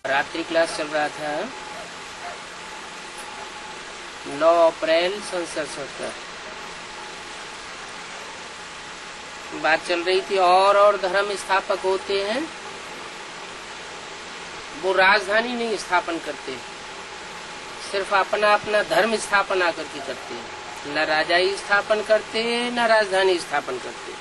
रात्रि क्लास चल रहा था 9 अप्रैल सन 67 का। बात चल रही थी और धर्म स्थापक होते हैं, वो राजधानी नहीं स्थापन करते, सिर्फ अपना अपना धर्म स्थापना करके करते हैं। न राजाई स्थापन करते न राजधानी स्थापन करते।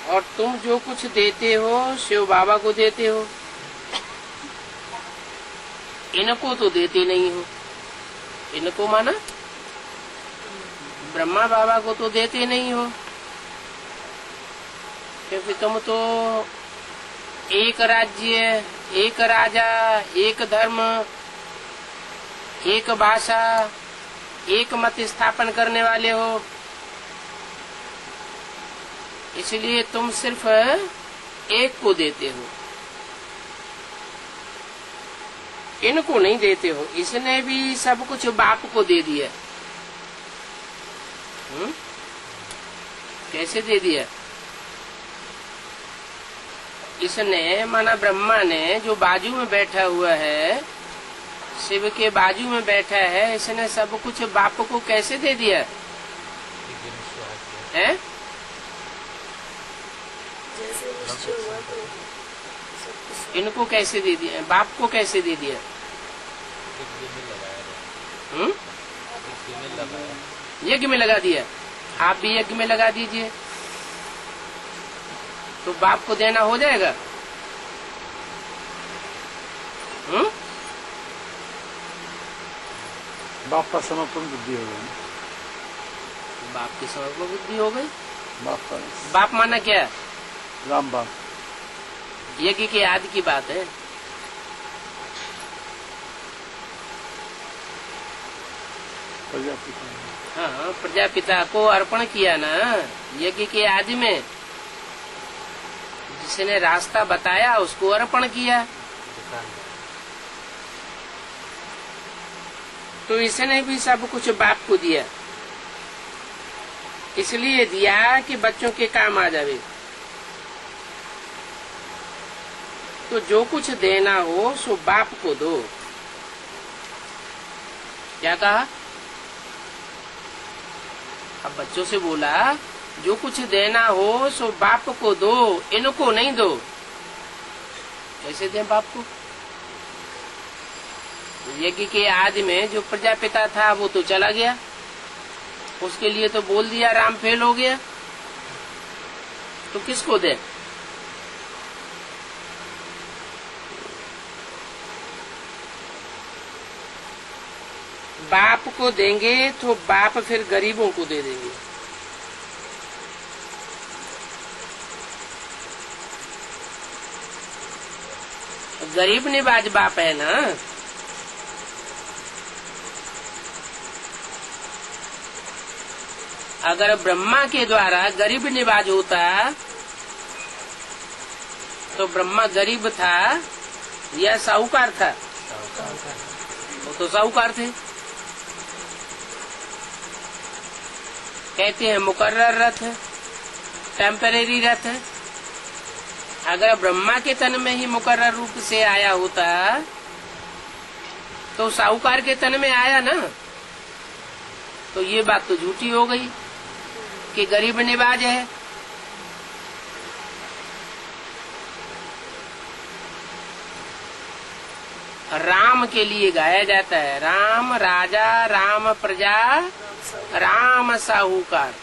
और तुम जो कुछ देते हो शिव बाबा को देते हो, इनको तो देते नहीं हो। इनको माना ब्रह्मा बाबा को तो देते नहीं हो, क्योंकि तुम तो एक राज्य, एक राजा, एक धर्म, एक भाषा, एक मत स्थापन करने वाले हो। इसलिए तुम सिर्फ एक को देते हो, इनको नहीं देते हो। इसने भी सब कुछ बाप को दे दिया। कैसे दे दिया? इसने माना ब्रह्मा ने जो बाजू में बैठा हुआ है, शिव के बाजू में बैठा है, इसने सब कुछ बाप को कैसे दे दिया है? इनको कैसे दे दिया? बाप को कैसे दे दिया? यज्ञ में लगा दिया। आप भी यज्ञ में लगा दीजिए तो बाप को देना हो जाएगा। बाप का समर्पण बुद्धि हो गई। बाप की समर्पण बुद्धि हो गई। बाप माना क्या? राम बाप। यज्ञ के आदि की बात है। हाँ, प्रजापिता को अर्पण किया ना यज्ञ के आदि में। जिसने रास्ता बताया उसको अर्पण किया। तो इसने भी सब कुछ बाप को दिया। इसलिए दिया कि बच्चों के काम आ जावे। तो जो कुछ देना हो सो बाप को दो। क्या कहा? अब बच्चों से बोला जो कुछ देना हो सो बाप को दो, इनको नहीं दो। कैसे दें बाप को? यज्ञ के आदि में जो प्रजापिता था वो तो चला गया, उसके लिए तो बोल दिया राम फेल हो गया, तो किसको दे? बाप को देंगे तो बाप फिर गरीबों को दे देंगे। गरीब निवाज बाप है ना। अगर ब्रह्मा के द्वारा गरीब निवाज होता तो ब्रह्मा गरीब था या साहूकार था? वो तो साहूकार थे। कहते हैं मुकर्रर रथ, टेम्परेरी रथ। अगर ब्रह्मा के तन में ही मुकर्रर रूप से आया होता तो साहूकार के तन में आया ना। तो ये बात तो झूठी हो गई कि गरीब निवाज है। राम के लिए गाया जाता है, राम राजा, राम प्रजा, राम साहूकार।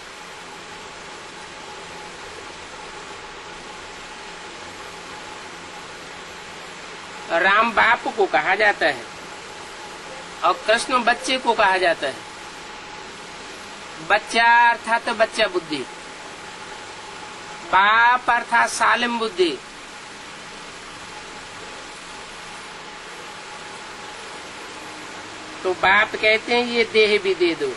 राम बाप को कहा जाता है और कृष्ण बच्चे को कहा जाता है। बच्चा अर्थात बच्चा बुद्धि, बाप अर्थात सालिम बुद्धि। तो बाप कहते हैं ये देह भी दे दो,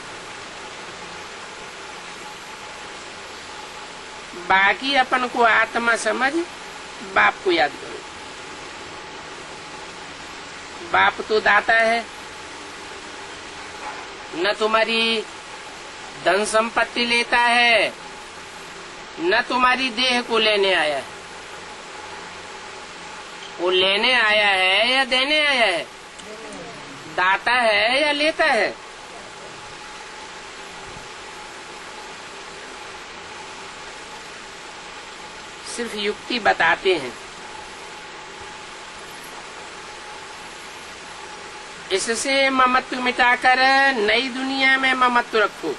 बाकी अपन को आत्मा समझ बाप को याद करो। बाप तो दाता है, न तुम्हारी धन संपत्ति लेता है, न तुम्हारी देह को लेने आया है। वो लेने आया है या देने आया है? दाता है या लेता है? सिर्फ युक्ति बताते हैं। इससे ममत्व मिटाकर नई दुनिया में ममत्व रखो।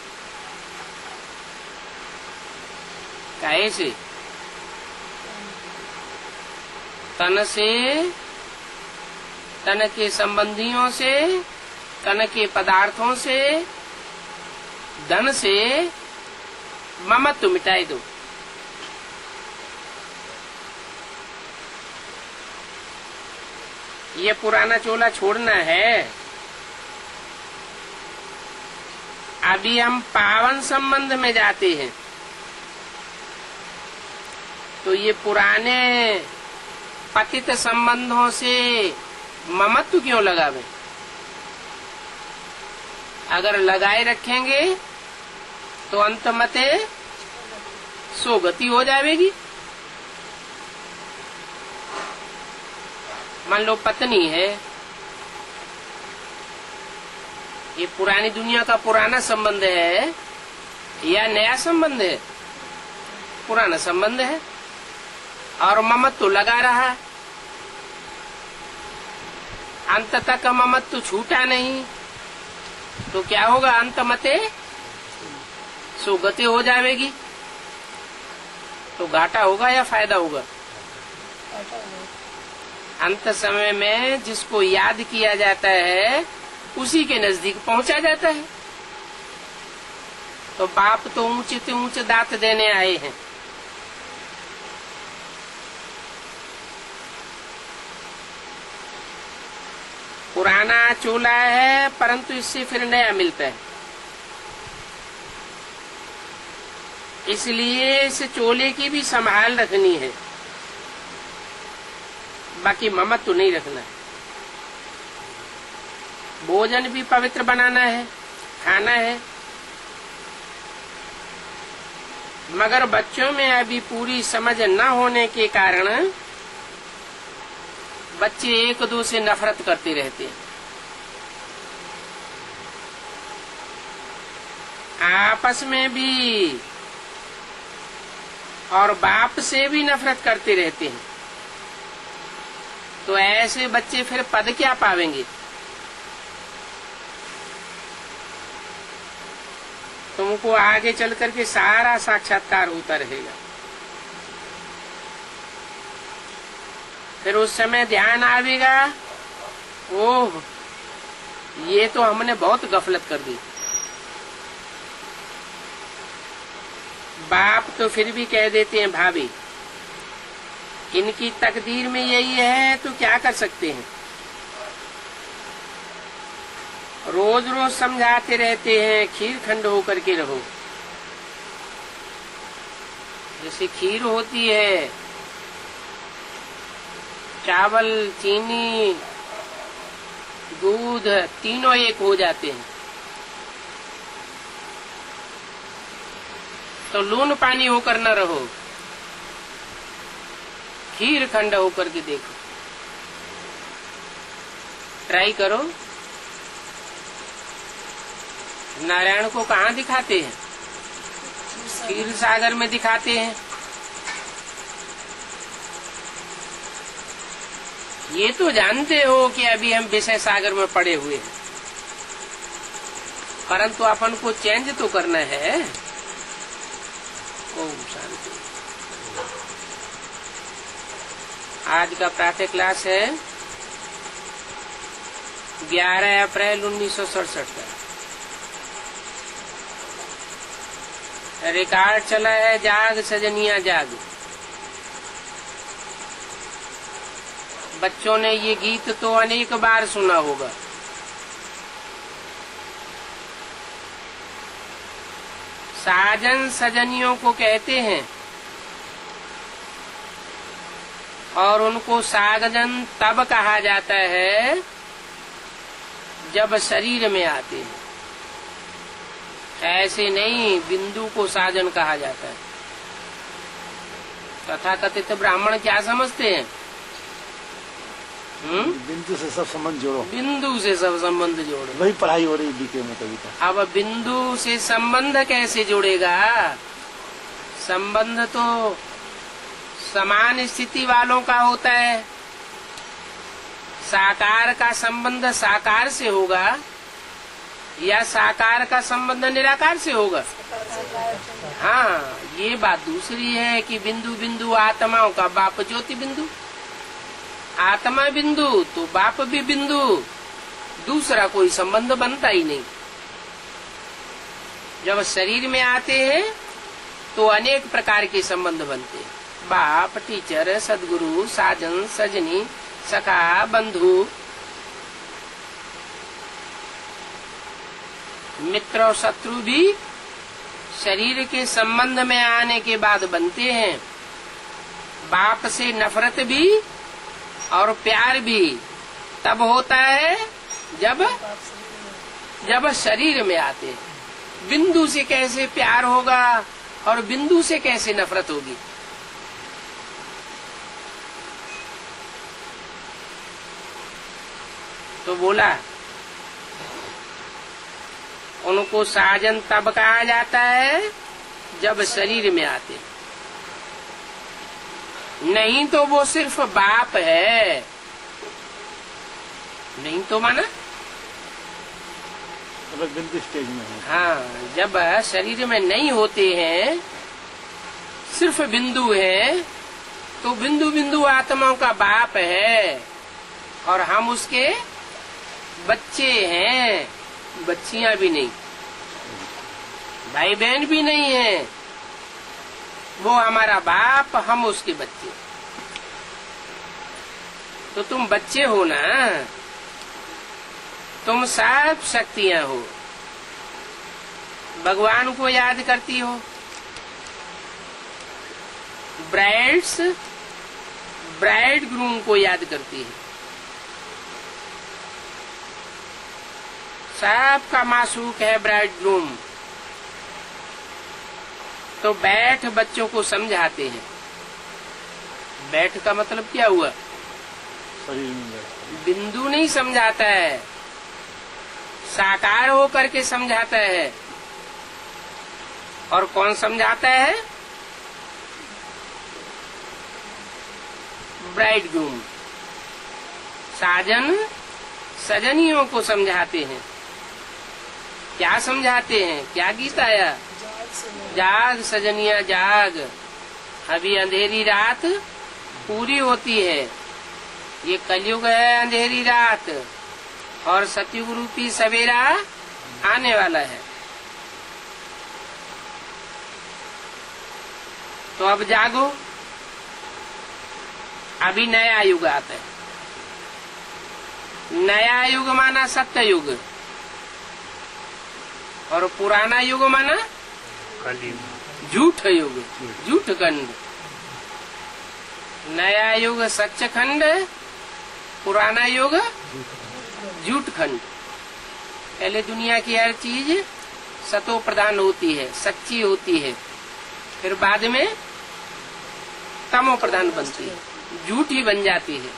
कैसे? तन से, तन के संबंधियों से, तन के पदार्थों से, धन से ममत्व मिटाई दो। ये पुराना चोला छोड़ना है। अभी हम पावन संबंध में जाते हैं, तो ये पुराने पतित संबंधों से ममत्व क्यों लगावे? अगर लगाए रखेंगे तो अंतमते सोगति हो जाएगी। मान लो पत्नी है, ये पुरानी दुनिया का पुराना संबंध है या नया संबंध है? पुराना संबंध है और ममत्व तो लगा रहा। अंत तक ममत्व तो छूटा नहीं, तो क्या होगा? अंतमते सुगति हो जाएगी। तो घाटा होगा या फायदा होगा? अंत समय में जिसको याद किया जाता है उसी के नजदीक पहुंचा जाता है। तो बाप तो ऊंचे से ऊंचे दांत देने आए हैं, पुराना चोला है परंतु इससे फिर नया मिलता है। इसलिए इस चोले की भी संभाल रखनी है, बाकी ममत्व तो नहीं रखना है। भोजन भी पवित्र बनाना है, खाना है, मगर बच्चों में अभी पूरी समझ न होने के कारण बच्चे एक दो से नफरत करते रहते हैं। आपस में भी और बाप से भी नफरत करते रहते हैं। तो ऐसे बच्चे फिर पद क्या पावेंगे? तुमको आगे चल करके सारा साक्षात्कार होता रहेगा। फिर उस समय ध्यान आवेगा, ओह ये तो हमने बहुत गफलत कर दी। बाप तो फिर भी कह देते हैं भाभी इनकी तकदीर में यही है तो क्या कर सकते हैं। रोज रोज समझाते रहते हैं खीर खंड होकर के रहो। जैसे खीर होती है, चावल चीनी दूध तीनों एक हो जाते हैं, तो लून पानी होकर न रहो, खीर खंड होकर के देखो। ट्राई करो। नारायण को कहाँ दिखाते हैं? क्षीर सागर में दिखाते हैं। ये तो जानते हो कि अभी हम विषय सागर में पड़े हुए हैं, परंतु अपन को चेंज तो करना है। ओम शांति। आज का प्रातः क्लास है 11 अप्रैल 1967 का। रिकॉर्ड चला है जाग सजनिया जाग। बच्चों ने ये गीत तो अनेक बार सुना होगा। साजन सजनियों को कहते हैं और उनको साजन तब कहा जाता है जब शरीर में आते हैं। ऐसे नहीं बिंदु को साजन कहा जाता है। तथाकथित ब्राह्मण क्या समझते हैं? बिंदु से सब संबंध जोड़ो, बिंदु से सब संबंध जोड़ो। वही पढ़ाई हो रही बीके में कभी तक। अब बिंदु से संबंध कैसे जोड़ेगा? संबंध तो समान स्थिति वालों का होता है। साकार का संबंध साकार से होगा या साकार का संबंध निराकार से होगा? हाँ, ये बात दूसरी है कि बिंदु बिंदु आत्माओं का बाप ज्योति बिंदु, आत्मा बिंदु तो बाप भी बिंदु, दूसरा कोई संबंध बनता ही नहीं। जब शरीर में आते हैं तो अनेक प्रकार के संबंध बनते हैं। बाप, टीचर, सदगुरु, साजन, सजनी, सखा, बंधु, मित्र और शत्रु भी शरीर के संबंध में आने के बाद बनते हैं। बाप से नफरत भी और प्यार भी तब होता है जब शरीर में आते हैं। बिंदु से कैसे प्यार होगा और बिंदु से कैसे नफरत होगी? तो बोला उनको साजन तब कहा जाता है जब शरीर में आते, नहीं तो वो सिर्फ बाप है। नहीं तो माना बिंदु स्टेज में है। हाँ, जब शरीर में नहीं होते हैं, सिर्फ बिंदु है, तो बिंदु बिंदु आत्माओं का बाप है और हम उसके बच्चे हैं, बच्चियां भी नहीं, भाई बहन भी नहीं है। वो हमारा बाप, हम उसके बच्चे। तो तुम बच्चे हो ना, तुम सब शक्तियां हो, भगवान को याद करती हो। ब्राइड ग्रूम को याद करती है। सबका मासूक है ब्राइड ग्रूम। तो बैठ बच्चों को समझाते हैं। बैठ का मतलब क्या हुआ? शरीर में बैठ। बिंदु नहीं समझाता है, साकार होकर के समझाता है। और कौन समझाता है? Bride groom. साजन सजनियों को समझाते हैं। क्या समझाते हैं? क्या गीत आया? जाग सजनिया जाग, अभी अंधेरी रात पूरी होती है। ये कलयुग है, अंधेरी रात, और सतयुग रूपी सवेरा आने वाला है। तो अब जागो, अभी नया युग आता है। नया युग माना सत्य युग, और पुराना युग माना झूठ युग, झूठ खंड। नया युग सच खंड, पुराना युग झूठ खंड। पहले दुनिया की हर चीज सतो प्रधान होती है, सच्ची होती है, फिर बाद में तमो प्रधान बनती है, झूठी बन जाती है।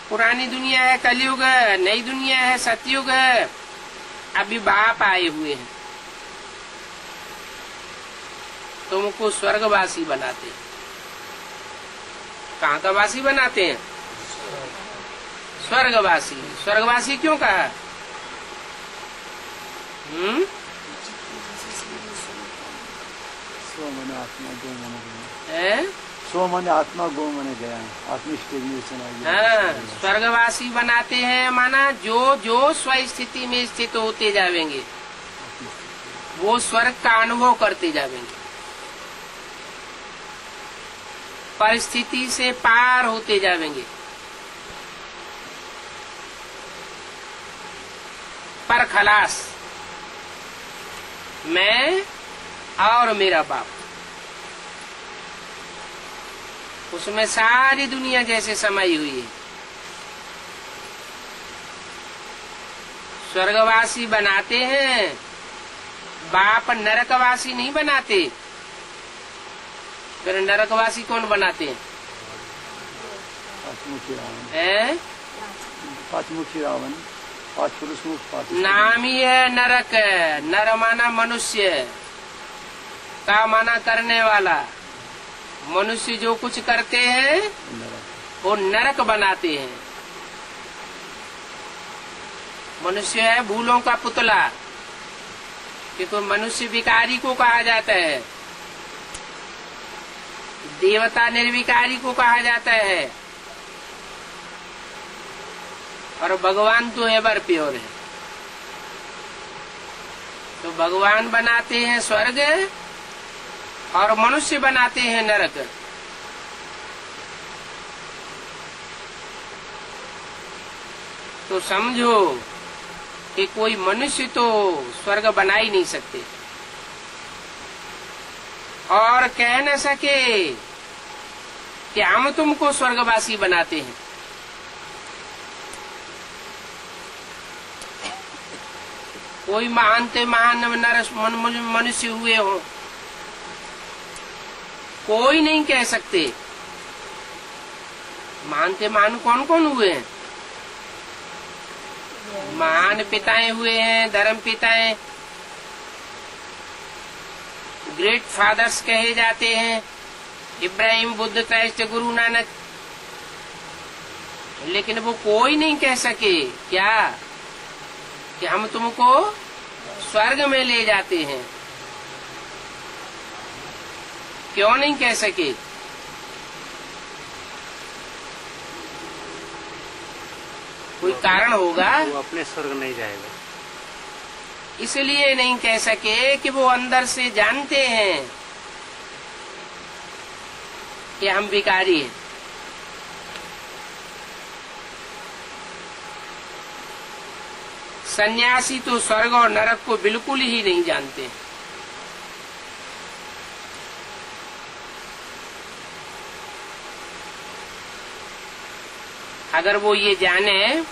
पुरानी दुनिया है कलयुग, नई दुनिया है सतयुग। अभी बाप आए हुए हैं, तुमको स्वर्गवासी बनाते हैं। कहाँ का वासी बनाते हैं? स्वर्गवासी। स्वर्गवासी क्यों कहा? स्व मन आत्मा गो मन गया है? स्व मन आत्मा गो मन गया, आत्मिक स्टेज में चला। हाँ, स्वर्गवासी बनाते हैं माना जो जो स्व स्थिति में स्थित होते जाएंगे वो स्वर्ग का अनुभव करते जाएंगे, परिस्थिति से पार होते जाएंगे। पर खलास, मैं और मेरा बाप, उसमें सारी दुनिया जैसे समाई हुई है। स्वर्गवासी बनाते हैं, बाप नरकवासी नहीं बनाते। फिर नरकवासी कौन बनाते हैं? पांचमुखी रावण, हैं? पांचमुखी रावण, पांच पुरुष मुख, पांच नाम ही है नरक। नर माना मनुष्य, का माना करने वाला। मनुष्य जो कुछ करते हैं वो नरक बनाते हैं। मनुष्य है भूलों का पुतला, क्योंकि मनुष्य विकारी को कहा जाता है, देवता निर्विकारी को कहा जाता है, और भगवान तो एवर प्योर है। तो भगवान बनाते हैं स्वर्ग और मनुष्य बनाते हैं नरक। तो समझो कि कोई मनुष्य तो स्वर्ग बना ही नहीं सकते, और कह न सके कि हम तुमको स्वर्गवासी बनाते हैं। कोई महान ते महान मनुष्य हुए हो, कोई नहीं कह सकते। महान ते महान कौन कौन हुए हैं? महान पिताएं हुए हैं, धर्म पिताएं, ग्रेट फादर्स कहे जाते हैं, इब्राहिम, बुद्ध, क्राइस्ट, गुरु नानक। लेकिन वो कोई नहीं कह सके क्या कि हम तुमको स्वर्ग में ले जाते हैं। क्यों नहीं कह सके? कोई कारण होगा। वो अपने स्वर्ग नहीं जाएगा, इसलिए नहीं कह सके कि वो अंदर से जानते हैं कि हम भिखारी हैं। सन्यासी तो स्वर्ग और नरक को बिल्कुल ही नहीं जानते। अगर वो ये जाने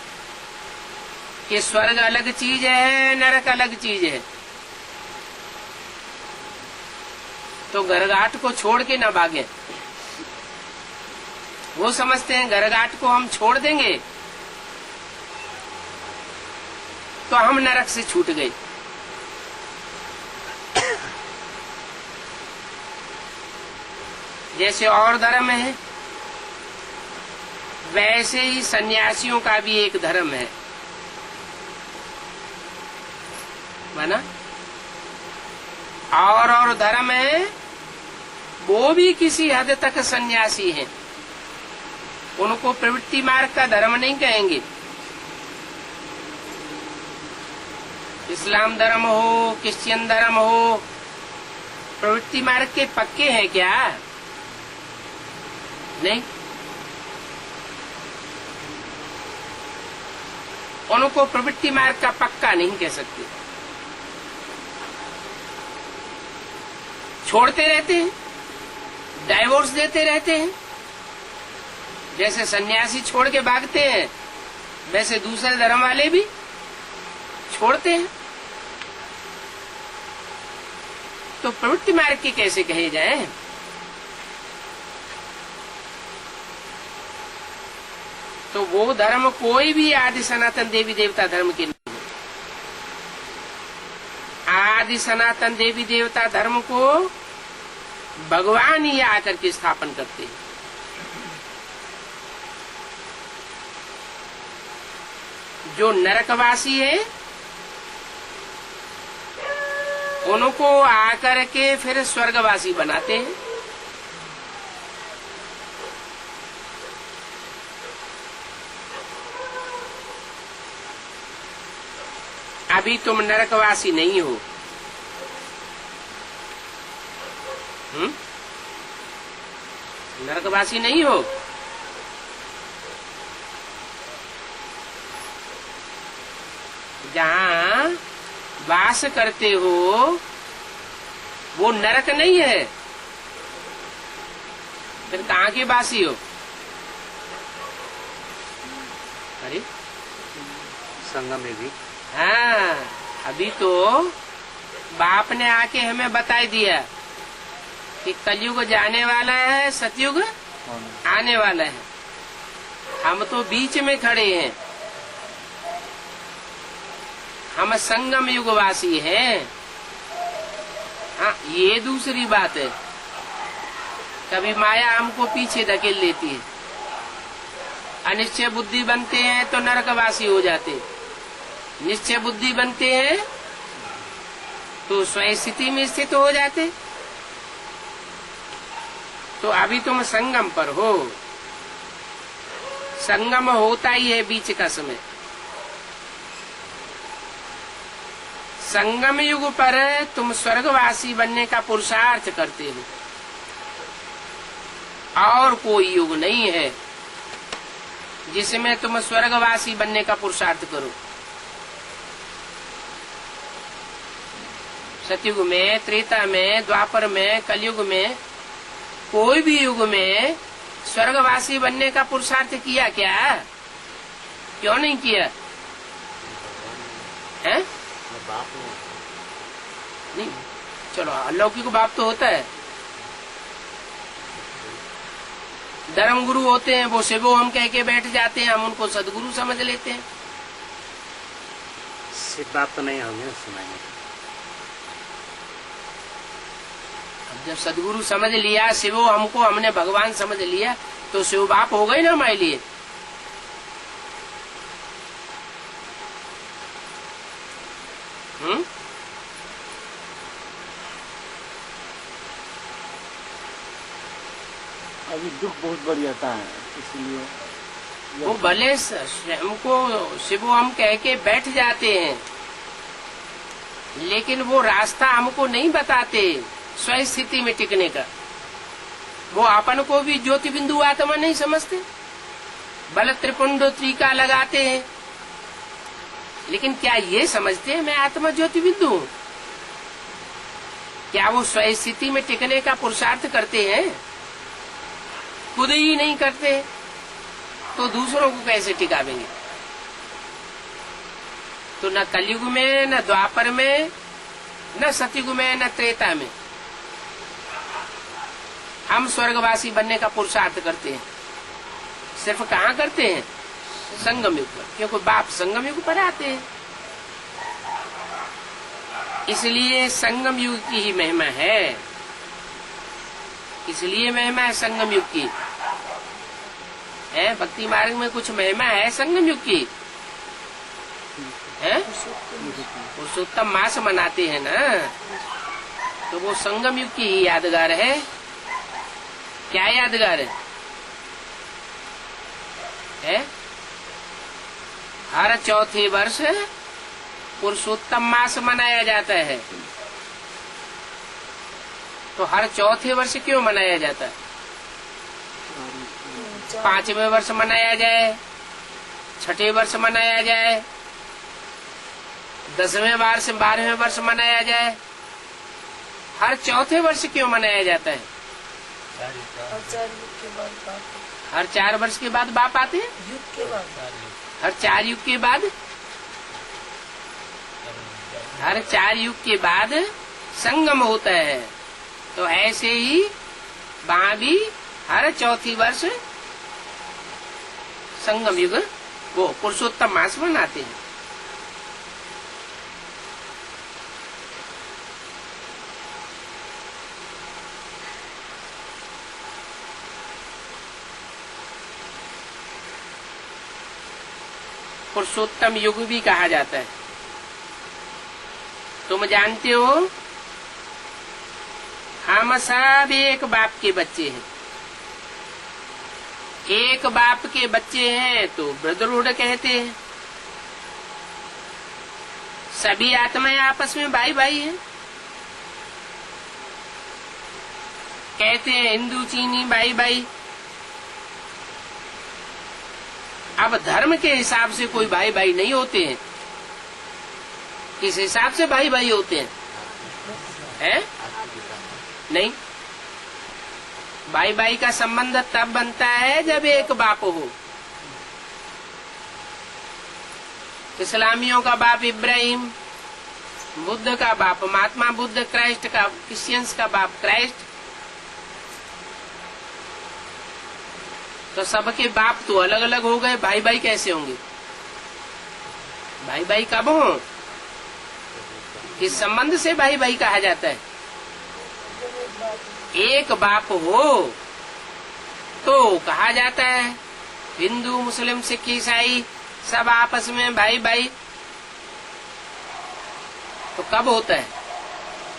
कि स्वर्ग अलग चीज है, नरक अलग चीज है, तो घरघाट को छोड़ के न भागे। वो समझते हैं घरघाट को हम छोड़ देंगे तो हम नरक से छूट गए। जैसे और धर्म है, वैसे ही सन्यासियों का भी एक धर्म है, माना। और धर्म है, वो भी किसी हद तक सन्यासी हैं। उनको प्रवृत्ति मार्ग का धर्म नहीं कहेंगे। इस्लाम धर्म हो, क्रिश्चियन धर्म हो, प्रवृत्ति मार्ग के पक्के हैं क्या? नहीं। उनको प्रवृत्ति मार्ग का पक्का नहीं कह सकते। छोड़ते रहते हैं, डाइवोर्स देते रहते हैं। जैसे सन्यासी छोड़ के भागते हैं, वैसे दूसरे धर्म वाले भी छोड़ते हैं। तो प्रवृत्ति मार्ग के कैसे कहे जाए? तो वो धर्म कोई भी आदि सनातन देवी देवता धर्म के नहीं। आदि सनातन देवी देवता धर्म को भगवान ही आकर के स्थापन करते हैं। जो नरकवासी है उनको आकर के फिर स्वर्गवासी बनाते हैं। अभी तुम नरकवासी नहीं हो। नरकवासी नहीं हो। जहाँ वास करते हो वो नरक नहीं है, फिर कहाँ के वासी हो? अरे संगम में भी। हाँ, अभी तो बाप ने आके हमें बता दिया कि कलयुग जाने वाला है, सतयुग आने वाला है। हम तो बीच में खड़े हैं, हम संगम युगवासी हैं। हाँ, ये दूसरी बात है। कभी माया हमको पीछे धकेल लेती है, अनिश्चय बुद्धि बनते हैं तो नरकवासी हो जाते, निश्चय बुद्धि बनते हैं तो स्वयं स्थिति में स्थित हो जाते। तो अभी तुम संगम पर हो, संगम होता ही है बीच का समय। संगम युग पर तुम स्वर्गवासी बनने का पुरुषार्थ करते हो, और कोई युग नहीं है जिसमें तुम स्वर्गवासी बनने का पुरुषार्थ करो। सतयुग में, त्रेता में, द्वापर में, कलयुग में, कोई भी युग में स्वर्गवासी बनने का पुरुषार्थ किया क्या? क्यों नहीं किया है? नहीं, चलो अलौकिक बाप तो होता है। धर्म गुरु होते हैं, वो शिवो हम कह के बैठ जाते हैं, हम उनको सदगुरु समझ लेते हैं। शिव बाप तो नहीं होंगे सुनाएंगे। अब जब सदगुरु समझ लिया, शिवो हमको, हमने भगवान समझ लिया, तो शिव बाप हो गए ना हमारे लिए। अभी दुख बहुत बढ़ जाता है, इसलिए वो भले हमको शिवो हम कह के बैठ जाते हैं, लेकिन वो रास्ता हमको नहीं बताते स्वयं स्थिति में टिकने का। वो अपन को भी ज्योति बिंदु आत्मा नहीं समझते, बल त्रिपुंड त्रिका लगाते हैं, लेकिन क्या ये समझते हैं मैं आत्मा ज्योति बिंदु हूँ? क्या वो स्वयं स्थिति में टिकने का पुरुषार्थ करते हैं? खुद ही नहीं करते तो दूसरों को कैसे टिकावेंगे? तो न कलयुग में, न द्वापर में, न सतयुग में, न त्रेता में हम स्वर्गवासी बनने का पुरुषार्थ करते हैं। सिर्फ कहाँ करते हैं? संगम युग पर, क्योंकि बाप संगम युग पर आते हैं। इसलिए संगम युग की ही महिमा है, इसलिए महिमा है संगम युग की। है भक्ति मार्ग में कुछ महिमा है संगम युग की, है पुरुषोत्तम मास मनाते हैं ना, तो वो संगम युग की ही यादगार है। क्या यादगार है? हर चौथे वर्ष पुरुषोत्तम मास मनाया जाता है। तो हर चौथे वर्ष क्यों मनाया जाता है? 5वें वर्ष मनाया जाए, 6ठे वर्ष मनाया जाए, 10वें वर्ष, 12वें वर्ष मनाया जाए, हर चौथे वर्ष क्यों मनाया जाता है? हर 4 वर्ष के बाद बाप आते हैं, हर 4 युग के बाद, हर 4 युग के बाद संगम होता है। तो ऐसे ही वहाँ भी हर चौथी वर्ष संगम युग वो पुरुषोत्तम मास मनाते हैं। पुरुषोत्तम युग भी कहा जाता है। तुम जानते हो हम सब एक बाप के बच्चे हैं। एक बाप के बच्चे हैं तो ब्रदरहुड कहते हैं। सभी आत्माएं आपस में भाई भाई हैं। कहते हैं हिंदू चीनी भाई भाई। अब धर्म के हिसाब से कोई भाई भाई नहीं होते हैं। किस हिसाब से भाई भाई होते हैं? नहीं, भाई भाई का संबंध तब बनता है जब एक बाप हो। इस्लामियों का बाप इब्राहिम, बुद्ध का बाप महात्मा बुद्ध, क्राइस्ट का, क्रिश्चियंस का बाप क्राइस्ट, तो सबके बाप तो अलग अलग हो गए, भाई भाई कैसे होंगे? भाई भाई कब हो? किस संबंध से भाई भाई कहा जाता है? एक बाप हो तो कहा जाता है। हिंदू, मुस्लिम, सिख, ईसाई सब आपस में भाई भाई। तो कब होता है?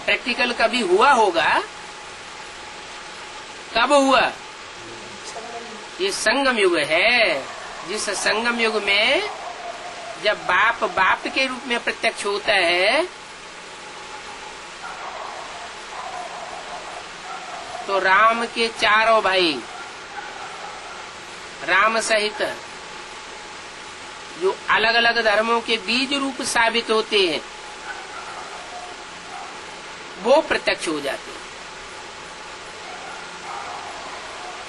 प्रैक्टिकल कभी हुआ होगा? कब हुआ? ये संगम युग है, जिस संगम युग में जब बाप बाप के रूप में प्रत्यक्ष होता है तो राम के चारों भाई, राम सहित जो अलग अलग धर्मों के बीज रूप साबित होते हैं वो प्रत्यक्ष हो जाते हैं,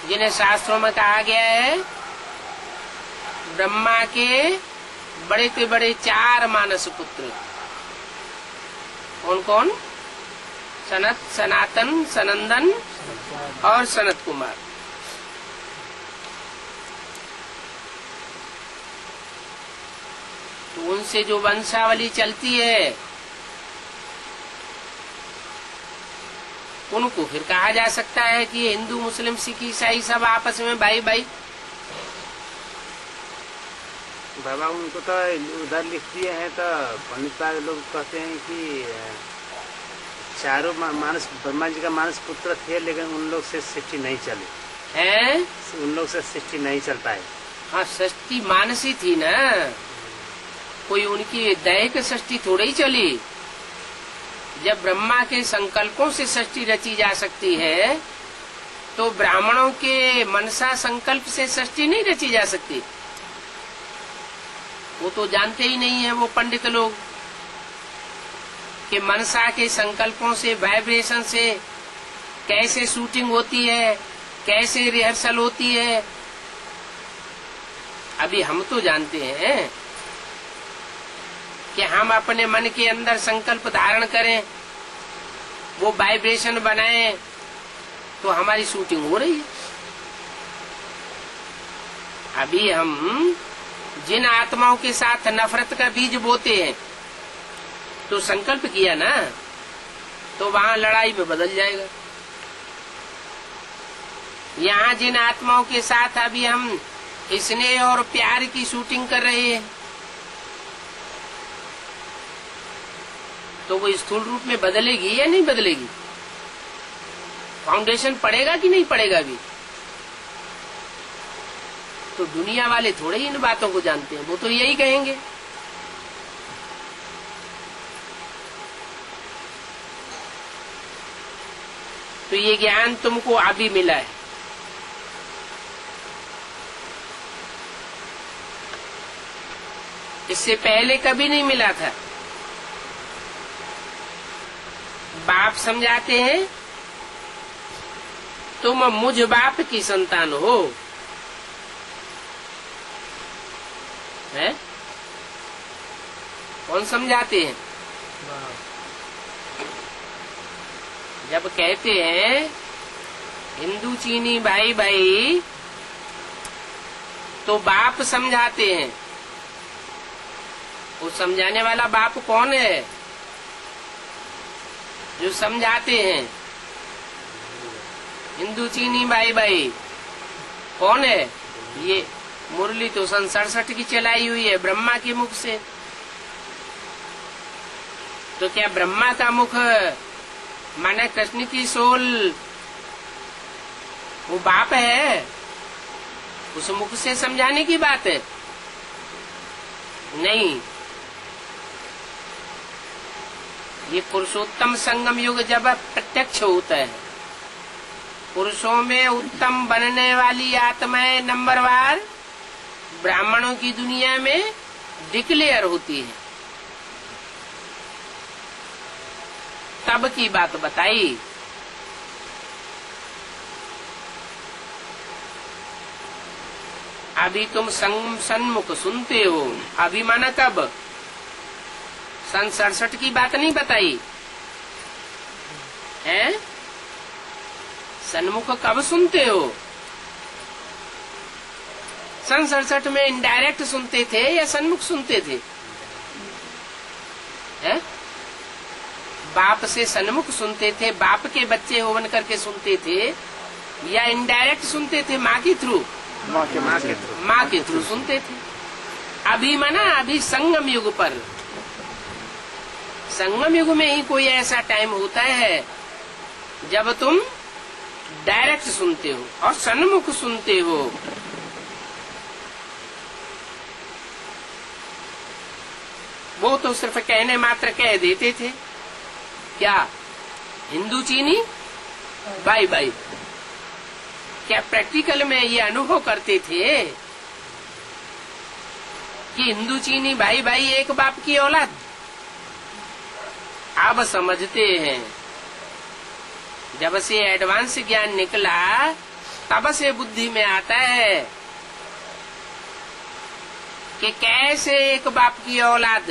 जिन्हें शास्त्रों में कहा गया है ब्रह्मा के बड़े से बड़े 4 मानस पुत्र। कौन कौन? सनत, सनातन, सनंदन और सनत कुमार। तो उनसे जो वंशावली चलती है उनको फिर कहा जा सकता है कि हिंदू, मुस्लिम, सिख, ईसाई सब आपस में भाई भाई। बाबा उनको तो उधर लिख दिए हैं, तो पंडित लोग कहते हैं कि चारों मानस, ब्रह्मा जी का मानस पुत्र थे, लेकिन उन लोग से सृष्टि नहीं चली है। उन लोग से सृष्टि नहीं चल पाए। हाँ, सृष्टि मानसी थी ना, कोई उनकी दैहिक सृष्टि थोड़ी ही चली। जब ब्रह्मा के संकल्पों से सृष्टि रची जा सकती है तो ब्राह्मणों के मनसा संकल्प से सृष्टि नहीं रची जा सकती। वो तो जानते ही नहीं है वो पंडित लोग कि मनसा के संकल्पों से, वाइब्रेशन से कैसे शूटिंग होती है, कैसे रिहर्सल होती है। अभी हम तो जानते हैं कि हम अपने मन के अंदर संकल्प धारण करें, वो वाइब्रेशन बनाएं तो हमारी शूटिंग हो रही है। अभी हम जिन आत्माओं के साथ नफरत का बीज बोते हैं तो संकल्प किया ना, तो वहां लड़ाई में बदल जाएगा। यहाँ जिन आत्माओं के साथ अभी हम स्नेह और प्यार की शूटिंग कर रहे हैं तो वो स्थूल रूप में बदलेगी या नहीं बदलेगी? फाउंडेशन पड़ेगा कि नहीं पड़ेगा? भी तो दुनिया वाले थोड़े ही इन बातों को जानते हैं, वो तो यही कहेंगे। तो ये ज्ञान तुमको अभी मिला है। इससे पहले कभी नहीं मिला था। बाप समझाते हैं तुम मुझ बाप की संतान हो, है? कौन समझाते हैं? जब कहते हैं हिंदू चीनी भाई भाई तो बाप समझाते हैं। वो समझाने वाला बाप कौन है? जो समझाते हैं हिंदू चीनी भाई भाई कौन है? ये मुरली तो सन 67 की चलाई हुई है ब्रह्मा के मुख से। तो क्या ब्रह्मा का मुख माने कृष्ण की सोल वो बाप है? उस मुख से समझाने की बात है? नहीं। ये पुरुषोत्तम संगम युग जब प्रत्यक्ष होता है, पुरुषों में उत्तम बनने वाली आत्माएं नंबरवार ब्राह्मणों की दुनिया में डिक्लेयर होती है, तब की बात बताई। अभी तुम सन्मुख सुनते हो। अभी माना कब? सन 67 की बात नहीं बताई है। सन्मुख कब सुनते हो? सन 67 में इनडायरेक्ट सुनते थे या सन्मुख सुनते थे? है? बाप से सन्मुख सुनते थे, बाप के बच्चे होवन करके सुनते थे, या इनडायरेक्ट सुनते थे माँ के थ्रू? माँ के थ्रू सुनते थे। अभी माना अभी संगम युग पर, संगम युग में ही कोई ऐसा टाइम होता है जब तुम डायरेक्ट सुनते हो और सन्मुख सुनते हो। वो तो सिर्फ कहने मात्र कह देते थे। क्या हिंदू चीनी बाई बाई? क्या प्रैक्टिकल में ये अनुभव करते थे कि हिंदू चीनी भाई भाई एक बाप की औलाद? अब समझते हैं। जब से एडवांस ज्ञान निकला तब से बुद्धि में आता है कि कैसे एक बाप की औलाद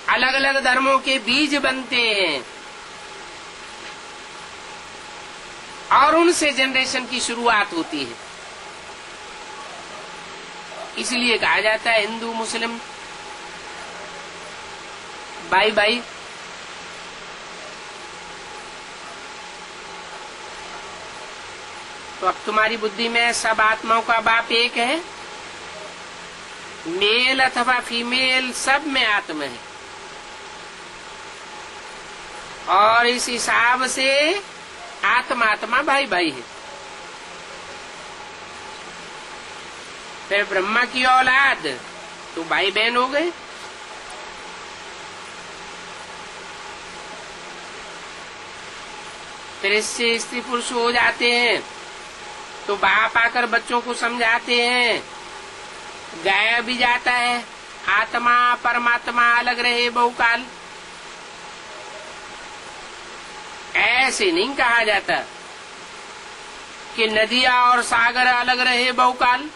अलग अलग धर्मों के बीज बनते हैं और उनसे जनरेशन की शुरुआत होती है। इसलिए कहा जाता है हिंदू मुस्लिम भाई भाई। तो अब तुम्हारी बुद्धि में सब आत्माओं का बाप एक है, मेल अथवा फीमेल सब में आत्मा है, और इस हिसाब से आत्मा आत्मा भाई भाई है। फिर ब्रह्मा की औलाद तो भाई बहन हो गए। फिर इससे स्त्री पुरुष हो जाते हैं तो बाप आकर बच्चों को समझाते हैं, गाया भी जाता है आत्मा परमात्मा अलग रहे बहुकाल। ऐसे नहीं कहा जाता कि नदियां और सागर अलग रहे बहुकाल।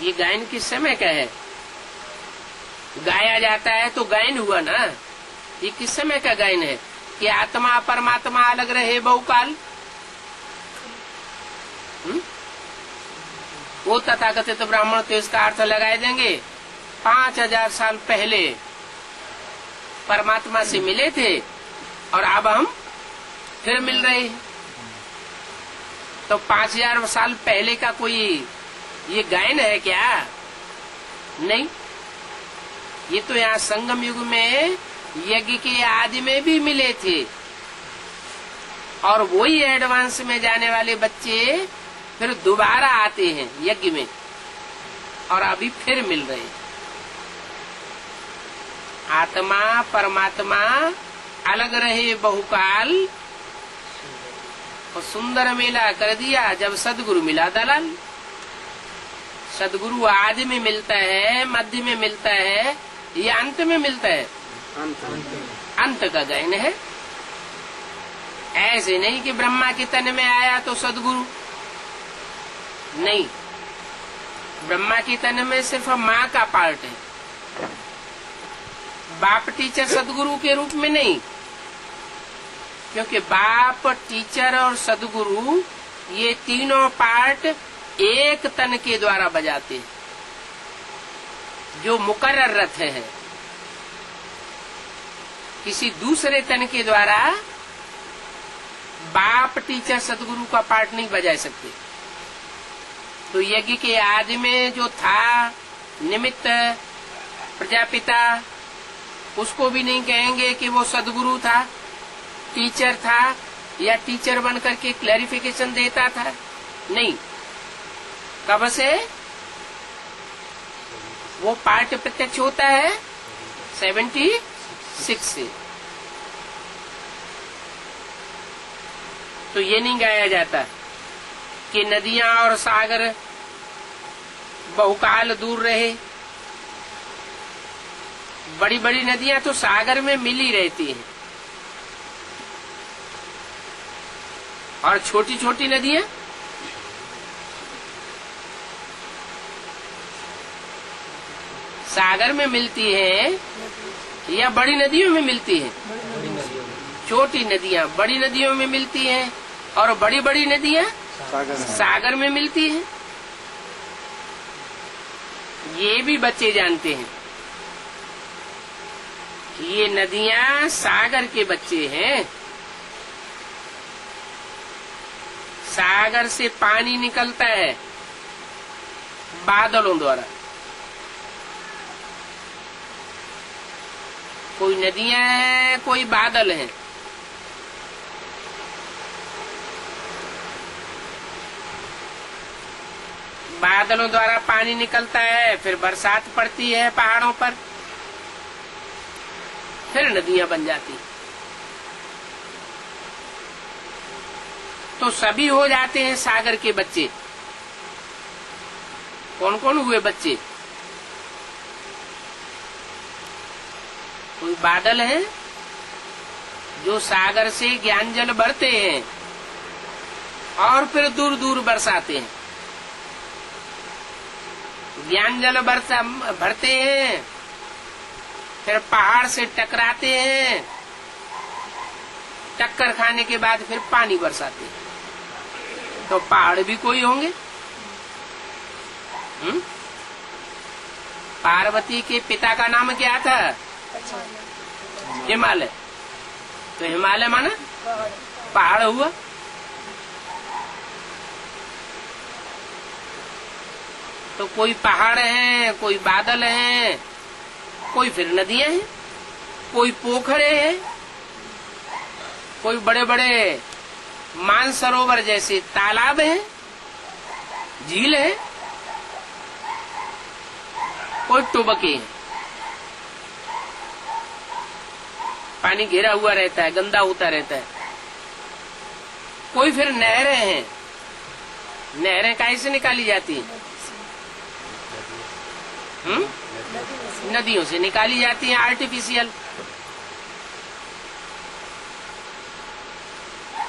ये गायन किस समय का है? गाया जाता है तो गायन हुआ ना। ये किस समय का गायन है कि आत्मा परमात्मा अलग रहे बहुकाल? वो तथाकथित ब्राह्मण तो इसका अर्थ लगाए देंगे 5000 साल पहले परमात्मा से मिले थे और अब हम फिर मिल रहे हैं। तो 5000 साल पहले का कोई ये गायन है क्या? नहीं। ये तो यहाँ संगम युग में यज्ञ के आदि में भी मिले थे और वही एडवांस में जाने वाले बच्चे फिर दोबारा आते हैं यज्ञ में और अभी फिर मिल रहे हैं। आत्मा परमात्मा अलग रहे बहुकाल और सुंदर मेला कर दिया जब सदगुरु मिला दलाल। सदगुरु आदि में मिलता है, मध्य में मिलता है या अंत में मिलता है? अंत का गायन है। ऐसे नहीं कि ब्रह्मा के तन में आया तो सदगुरु नहीं। ब्रह्मा के तन में सिर्फ माँ का पार्ट है, बाप टीचर सदगुरु के रूप में नहीं, क्योंकि बाप टीचर और सदगुरु ये तीनों पार्ट एक तन के द्वारा बजाते हैं जो मुकर्रर रथ है। किसी दूसरे तन के द्वारा बाप टीचर सदगुरु का पार्ट नहीं बजा सकते। तो यज्ञ के आदि में जो था निमित्त प्रजापिता, उसको भी नहीं कहेंगे कि वो सदगुरु था, टीचर था या टीचर बन करके क्लैरिफिकेशन देता था। नहीं। कब से वो पार्ट प्रत्यक्ष होता है? 76 से। तो ये नहीं गाया जाता कि नदियां और सागर बहुकाल दूर रहे। बड़ी बड़ी नदियां तो सागर में मिली रहती हैं और छोटी छोटी नदियां सागर में मिलती हैं या बड़ी नदियों में मिलती हैं? छोटी नदियां बड़ी नदियों में मिलती हैं और बड़ी बड़ी नदियां सागर में। सागर में मिलती हैं। ये भी बच्चे जानते हैं कि ये नदियां सागर के बच्चे हैं। सागर से पानी निकलता है बादलों द्वारा। कोई नदियां हैं, कोई बादल हैं। बादलों द्वारा पानी निकलता है, फिर बरसात पड़ती है पहाड़ों पर, फिर नदियां बन जाती। तो सभी हो जाते हैं सागर के बच्चे। कौन कौन हुए बच्चे? कोई बादल हैं जो सागर से ज्ञान जल भरते हैं और फिर दूर दूर बरसाते हैं। ज्ञान जल भरते हैं, फिर पहाड़ से टकराते हैं, टक्कर खाने के बाद फिर पानी बरसाते हैं। तो पहाड़ भी कोई होंगे। पार्वती के पिता का नाम क्या था? हिमालय। तो हिमालय माना पहाड़ हुआ। तो कोई पहाड़ है, कोई बादल है, कोई फिर नदियां हैं, कोई पोखरे हैं, कोई बड़े बड़े मानसरोवर जैसे तालाब हैं, झील है, कोई टुबके हैं। पानी घेरा हुआ रहता है, गंदा होता रहता है। कोई फिर नहरें हैं। नहरें कैसे निकाली जाती हैं? नदियों से निकाली जाती हैं, आर्टिफिशियल।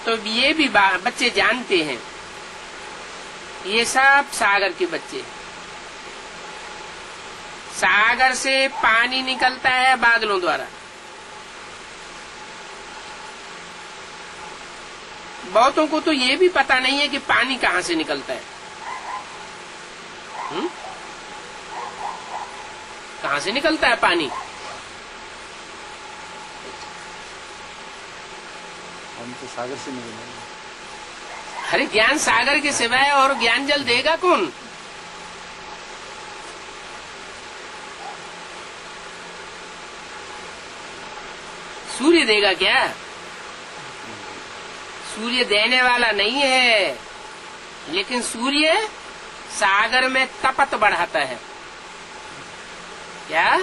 तो ये भी बच्चे जानते हैं। ये सब सागर के बच्चे। सागर से पानी निकलता है बादलों द्वारा। बहुतों को तो ये भी पता नहीं है कि पानी कहाँ से निकलता है। कहाँ से निकलता है पानी? हम तो सागर से निकले। अरे ज्ञान सागर के सिवाय और ज्ञान जल देगा कौन? सूर्य देगा क्या? सूर्य देने वाला नहीं है, लेकिन सूर्य सागर में तपत बढ़ाता है। क्या?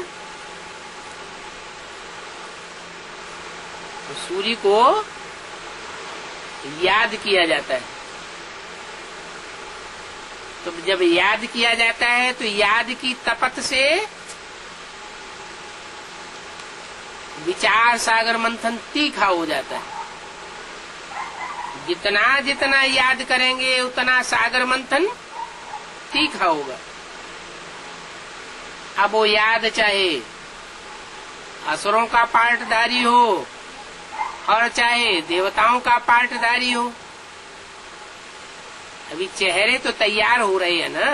तो सूर्य को याद किया जाता है। तो जब याद किया जाता है तो याद की तपत से विचार सागर मंथन तीखा हो जाता है। जितना जितना याद करेंगे उतना सागर मंथन तीखा होगा। अब वो याद चाहे असुरों का पार्टधारी हो और चाहे देवताओं का पार्टधारी हो। अभी चेहरे तो तैयार हो रहे हैं ना।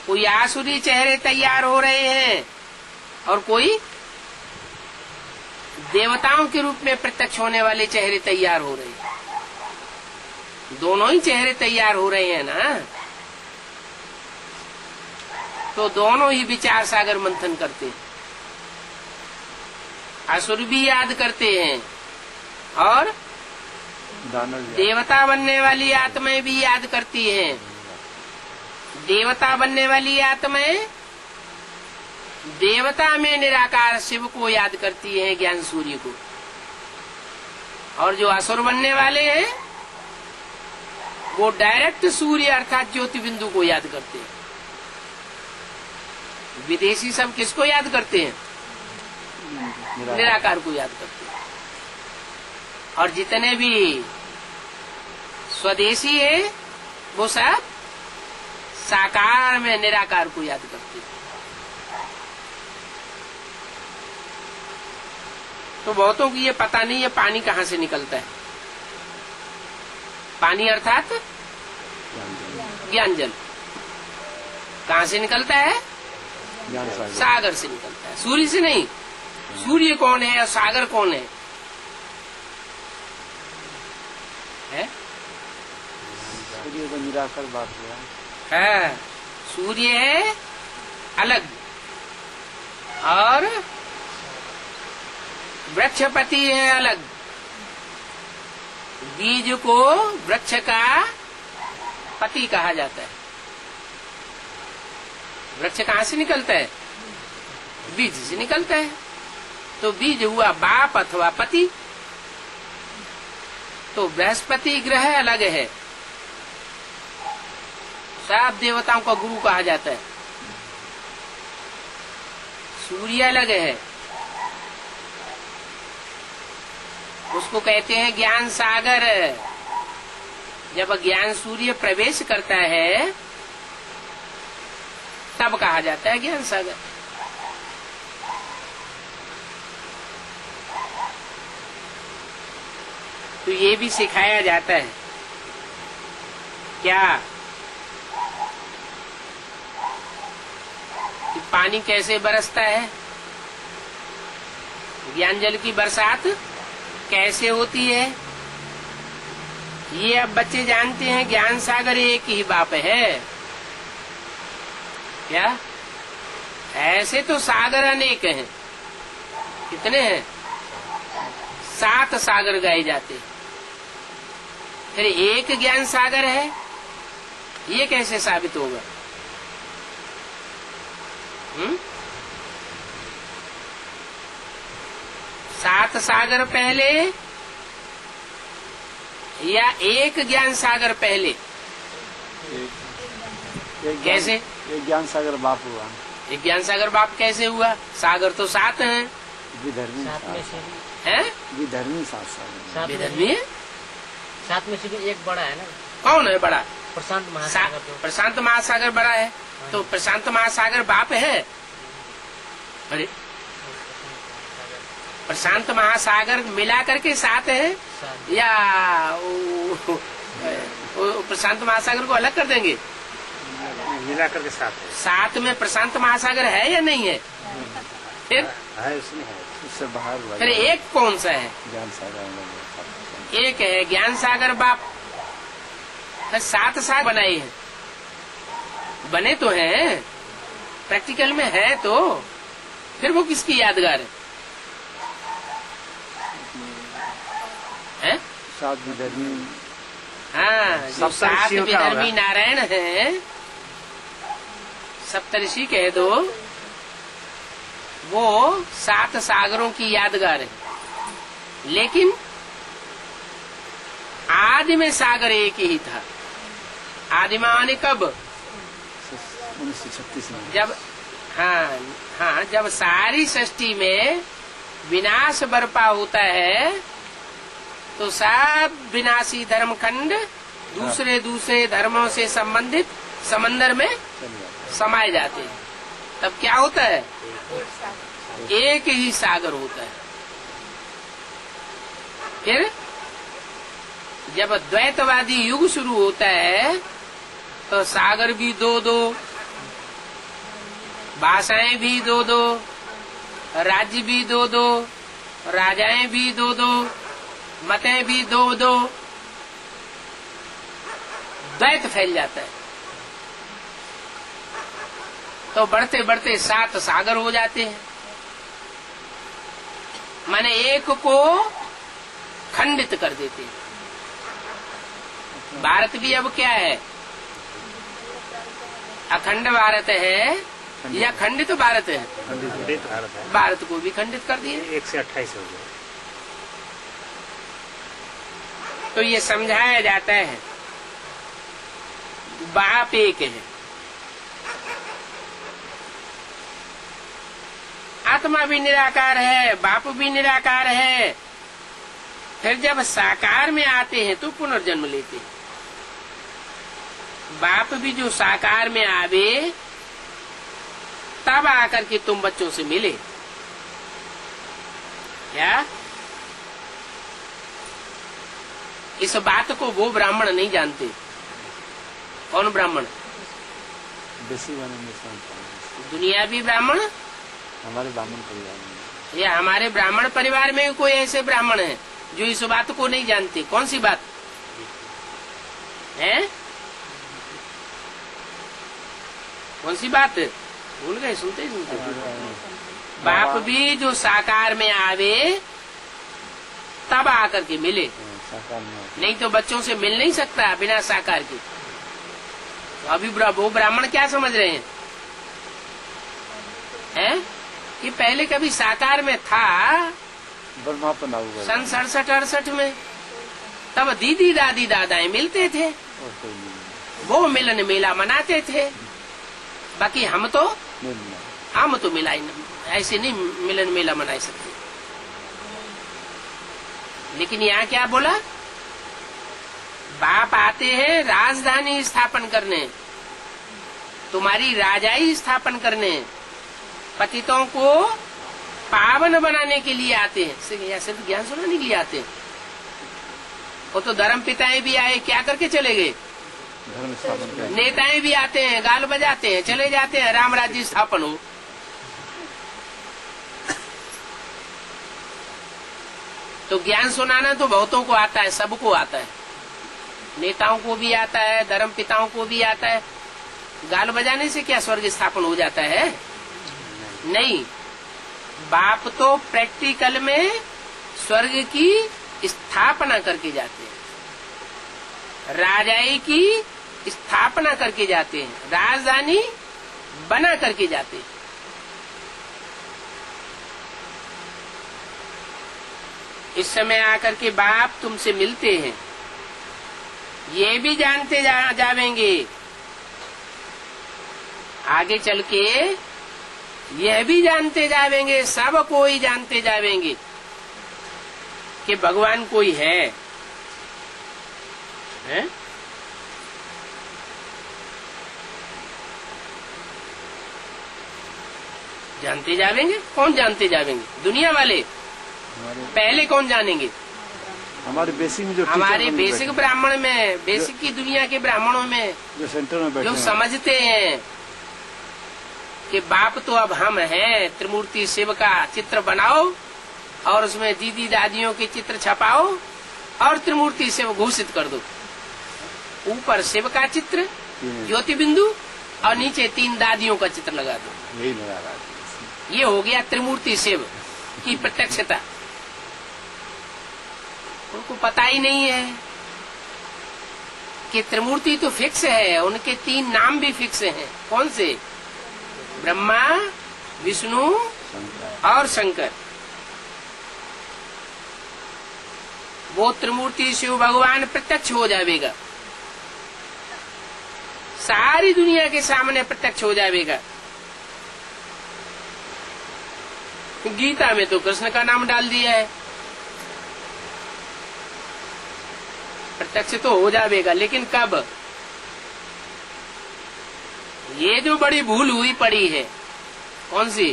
कोई आसुरी चेहरे तैयार हो रहे हैं और कोई देवताओं के रूप में प्रत्यक्ष होने वाले चेहरे तैयार हो रहे हैं। दोनों ही चेहरे तैयार हो रहे हैं ना। तो दोनों ही विचार सागर मंथन करते हैं। असुर भी याद करते हैं और देवता बनने वाली आत्माएं भी याद करती हैं। देवता बनने वाली आत्माएं देवता में निराकार शिव को याद करती हैं, ज्ञान सूर्य को। और जो असुर बनने वाले हैं वो डायरेक्ट सूर्य अर्थात ज्योति बिंदु को याद करते हैं। विदेशी सब किसको याद करते हैं? निराकार को याद करते हैं। और जितने भी स्वदेशी है वो सब साकार में निराकार को याद करते हैं। तो बहुतों को ये पता नहीं है पानी कहाँ से निकलता है। पानी अर्थात ज्ञान जल कहाँ से निकलता है? ज्ञान सागर। सागर से निकलता है, सूर्य से नहीं। सूर्य कौन है और सागर कौन है? सूर्य को निराकर बात हुआ। हाँ, सूर्य है अलग और वृक्षपति है अलग। बीज को वृक्ष का पति कहा जाता है। वृक्ष कहाँ से निकलता है? बीज से निकलता है। तो बीज हुआ बाप अथवा पति। तो बृहस्पति ग्रह अलग है, सब देवताओं का गुरु कहा जाता है। सूर्य अलग है, उसको कहते हैं ज्ञान सागर। जब ज्ञान सूर्य प्रवेश करता है तब कहा जाता है ज्ञान सागर। तो ये भी सिखाया जाता है क्या कि पानी कैसे बरसता है, ज्ञान जल की बरसात कैसे होती है। ये अब बच्चे जानते हैं ज्ञान सागर एक ही बाप है क्या? ऐसे तो सागर अनेक हैं। कितने हैं? 7 सागर गाए जाते हैं। फिर एक ज्ञान सागर है, ये कैसे साबित होगा? 7 सागर पहले या एक ज्ञान सागर पहले? कैसे? एक ज्ञान सागर बाप हुआ। एक ज्ञान सागर बाप कैसे हुआ? सागर तो 7 हैं। विधर्मी हैं? विधर्मी 7 सागर। विधर्मी 7 में से भी एक बड़ा है ना। कौन है बड़ा? प्रशांत महासागर। प्रशांत महासागर बड़ा है। तो प्रशांत महासागर बाप है? अरे प्रशांत महासागर मिला करके 7 है या प्रशांत महासागर को अलग कर देंगे? मिला करके 7 है। 7 में प्रशांत महासागर है या नहीं है? फिर है, उसमें है। उससे बाहर हुआ। फिर एक कौन सा है? ज्ञान सागर। एक है ज्ञान सागर बाप। 7 सागर बनाए हैं, बने तो हैं, प्रैक्टिकल में है तो फिर वो किसकी यादगार है? 7 विधर्मी। हाँ, जो 7 विधर्मी नारायण हैं, सप्तऋषि कह दो, वो 7 सागरों की यादगार है। लेकिन आदि में सागर एक ही था। आदि में आने कब? 1936 में। जब हाँ, जब सारी सृष्टि में विनाश बरपा होता है तो सब विनाशी धर्मखंड दूसरे धर्मों से संबंधित समंदर में समाये जाते हैं। तब क्या होता है? एक ही सागर होता है। फिर जब द्वैतवादी युग शुरू होता है तो सागर भी 2-2, भाषाएं भी 2-2, राज्य भी 2-2, राजाएं भी 2-2, मतें भी 2-2, द्वैत फैल जाता है। तो बढ़ते बढ़ते 7 सागर हो जाते हैं। माने एक को खंडित कर देते हैं। भारत भी अब क्या है? अखंड भारत है या खंडित भारत है? खंडित भारत है। भारत को भी खंडित कर दिए। 1 से 28 हो गया। तो ये समझाया जाता है बाप एक है, आत्मा भी निराकार है, बाप भी निराकार है। फिर जब साकार में आते हैं तो पुनर्जन्म लेते हैं। बाप भी जो साकार में आवे तब आकर के तुम बच्चों से मिले क्या? इस बात को वो ब्राह्मण नहीं जानते। कौन ब्राह्मण? बेसी वाले में समझ दुनियावी ब्राह्मण हमारे ब्राह्मण परिवार में। या हमारे ब्राह्मण परिवार में कोई ऐसे ब्राह्मण है जो इस बात को नहीं जानते? कौन सी बात है? कौन सी बात? भूल गए? सुनते बाप भी जो साकार में आवे तब आकर के मिले, साकार में नहीं तो बच्चों से मिल नहीं सकता बिना साकार के। तो अभी वो ब्राह्मण क्या समझ रहे हैं कि पहले कभी साकार में था ब्रह्मा पर होगा सन 67-68 में, तब दीदी दादी दादाएं मिलते थे, और कोई नहीं वो मिलन मेला मनाते थे। बाकी हम तो मिला ही नहीं, ऐसे नहीं मिलन मेला मना सकते। लेकिन यहाँ क्या बोला? बाप आते हैं राजधानी स्थापन करने, तुम्हारी राजाई स्थापन करने, पतितों को पावन बनाने के लिए आते हैं। सिर्फ ज्ञान सुनाने के लिए आते हैं। वो तो धर्म पिताएं भी आए, क्या करके चले गए? धर्म स्थापन करें। नेताएं भी आते हैं, गाल बजाते हैं, चले जाते हैं, राम राज्य स्थापन हो। तो ज्ञान सुनाना तो बहुतों को आता है, सबको आता है, नेताओं को भी आता है, धर्म पिताओं को भी आता है। गाल बजाने से क्या स्वर्ग स्थापन हो जाता है? नहीं, बाप तो प्रैक्टिकल में स्वर्ग की स्थापना करके जाते हैं, राजाई की स्थापना करके जाते हैं, राजधानी बना करके जाते हैं। इस समय आकर के बाप तुमसे मिलते हैं, ये भी जानते जावेंगे, आगे चल के यह भी जानते जावेंगे, सब कोई जानते जावेंगे कि भगवान कोई है? जानते जावेंगे। कौन जानते जावेंगे? दुनिया वाले। पहले कौन जानेंगे? हमारे बेसिक में जो हमारे बेसिक ब्राह्मण में, बेसिक की दुनिया के ब्राह्मणों में जो सेंटर में बैठे जो हैं, समझते हैं कि बाप तो अब हम हैं, त्रिमूर्ति शिव का चित्र बनाओ और उसमें दीदी दादियों के चित्र छपाओ और त्रिमूर्ति शिव घोषित कर दो। ऊपर शिव का चित्र, ज्योति बिंदु, और नीचे 3 दादियों का चित्र लगा दो। यही लगा रहा है। ये हो गया त्रिमूर्ति शिव की प्रत्यक्षता। उनको पता ही नहीं है कि त्रिमूर्ति तो फिक्स है, उनके 3 नाम भी फिक्स हैं। कौन से? ब्रह्मा, विष्णु और शंकर। वो त्रिमूर्ति शिव भगवान प्रत्यक्ष हो जाएगा, सारी दुनिया के सामने प्रत्यक्ष हो जाएगा। गीता में तो कृष्ण का नाम डाल दिया है, प्रत्यक्ष तो हो जाएगा, लेकिन कब? ये जो बड़ी भूल हुई पड़ी है, कौन सी?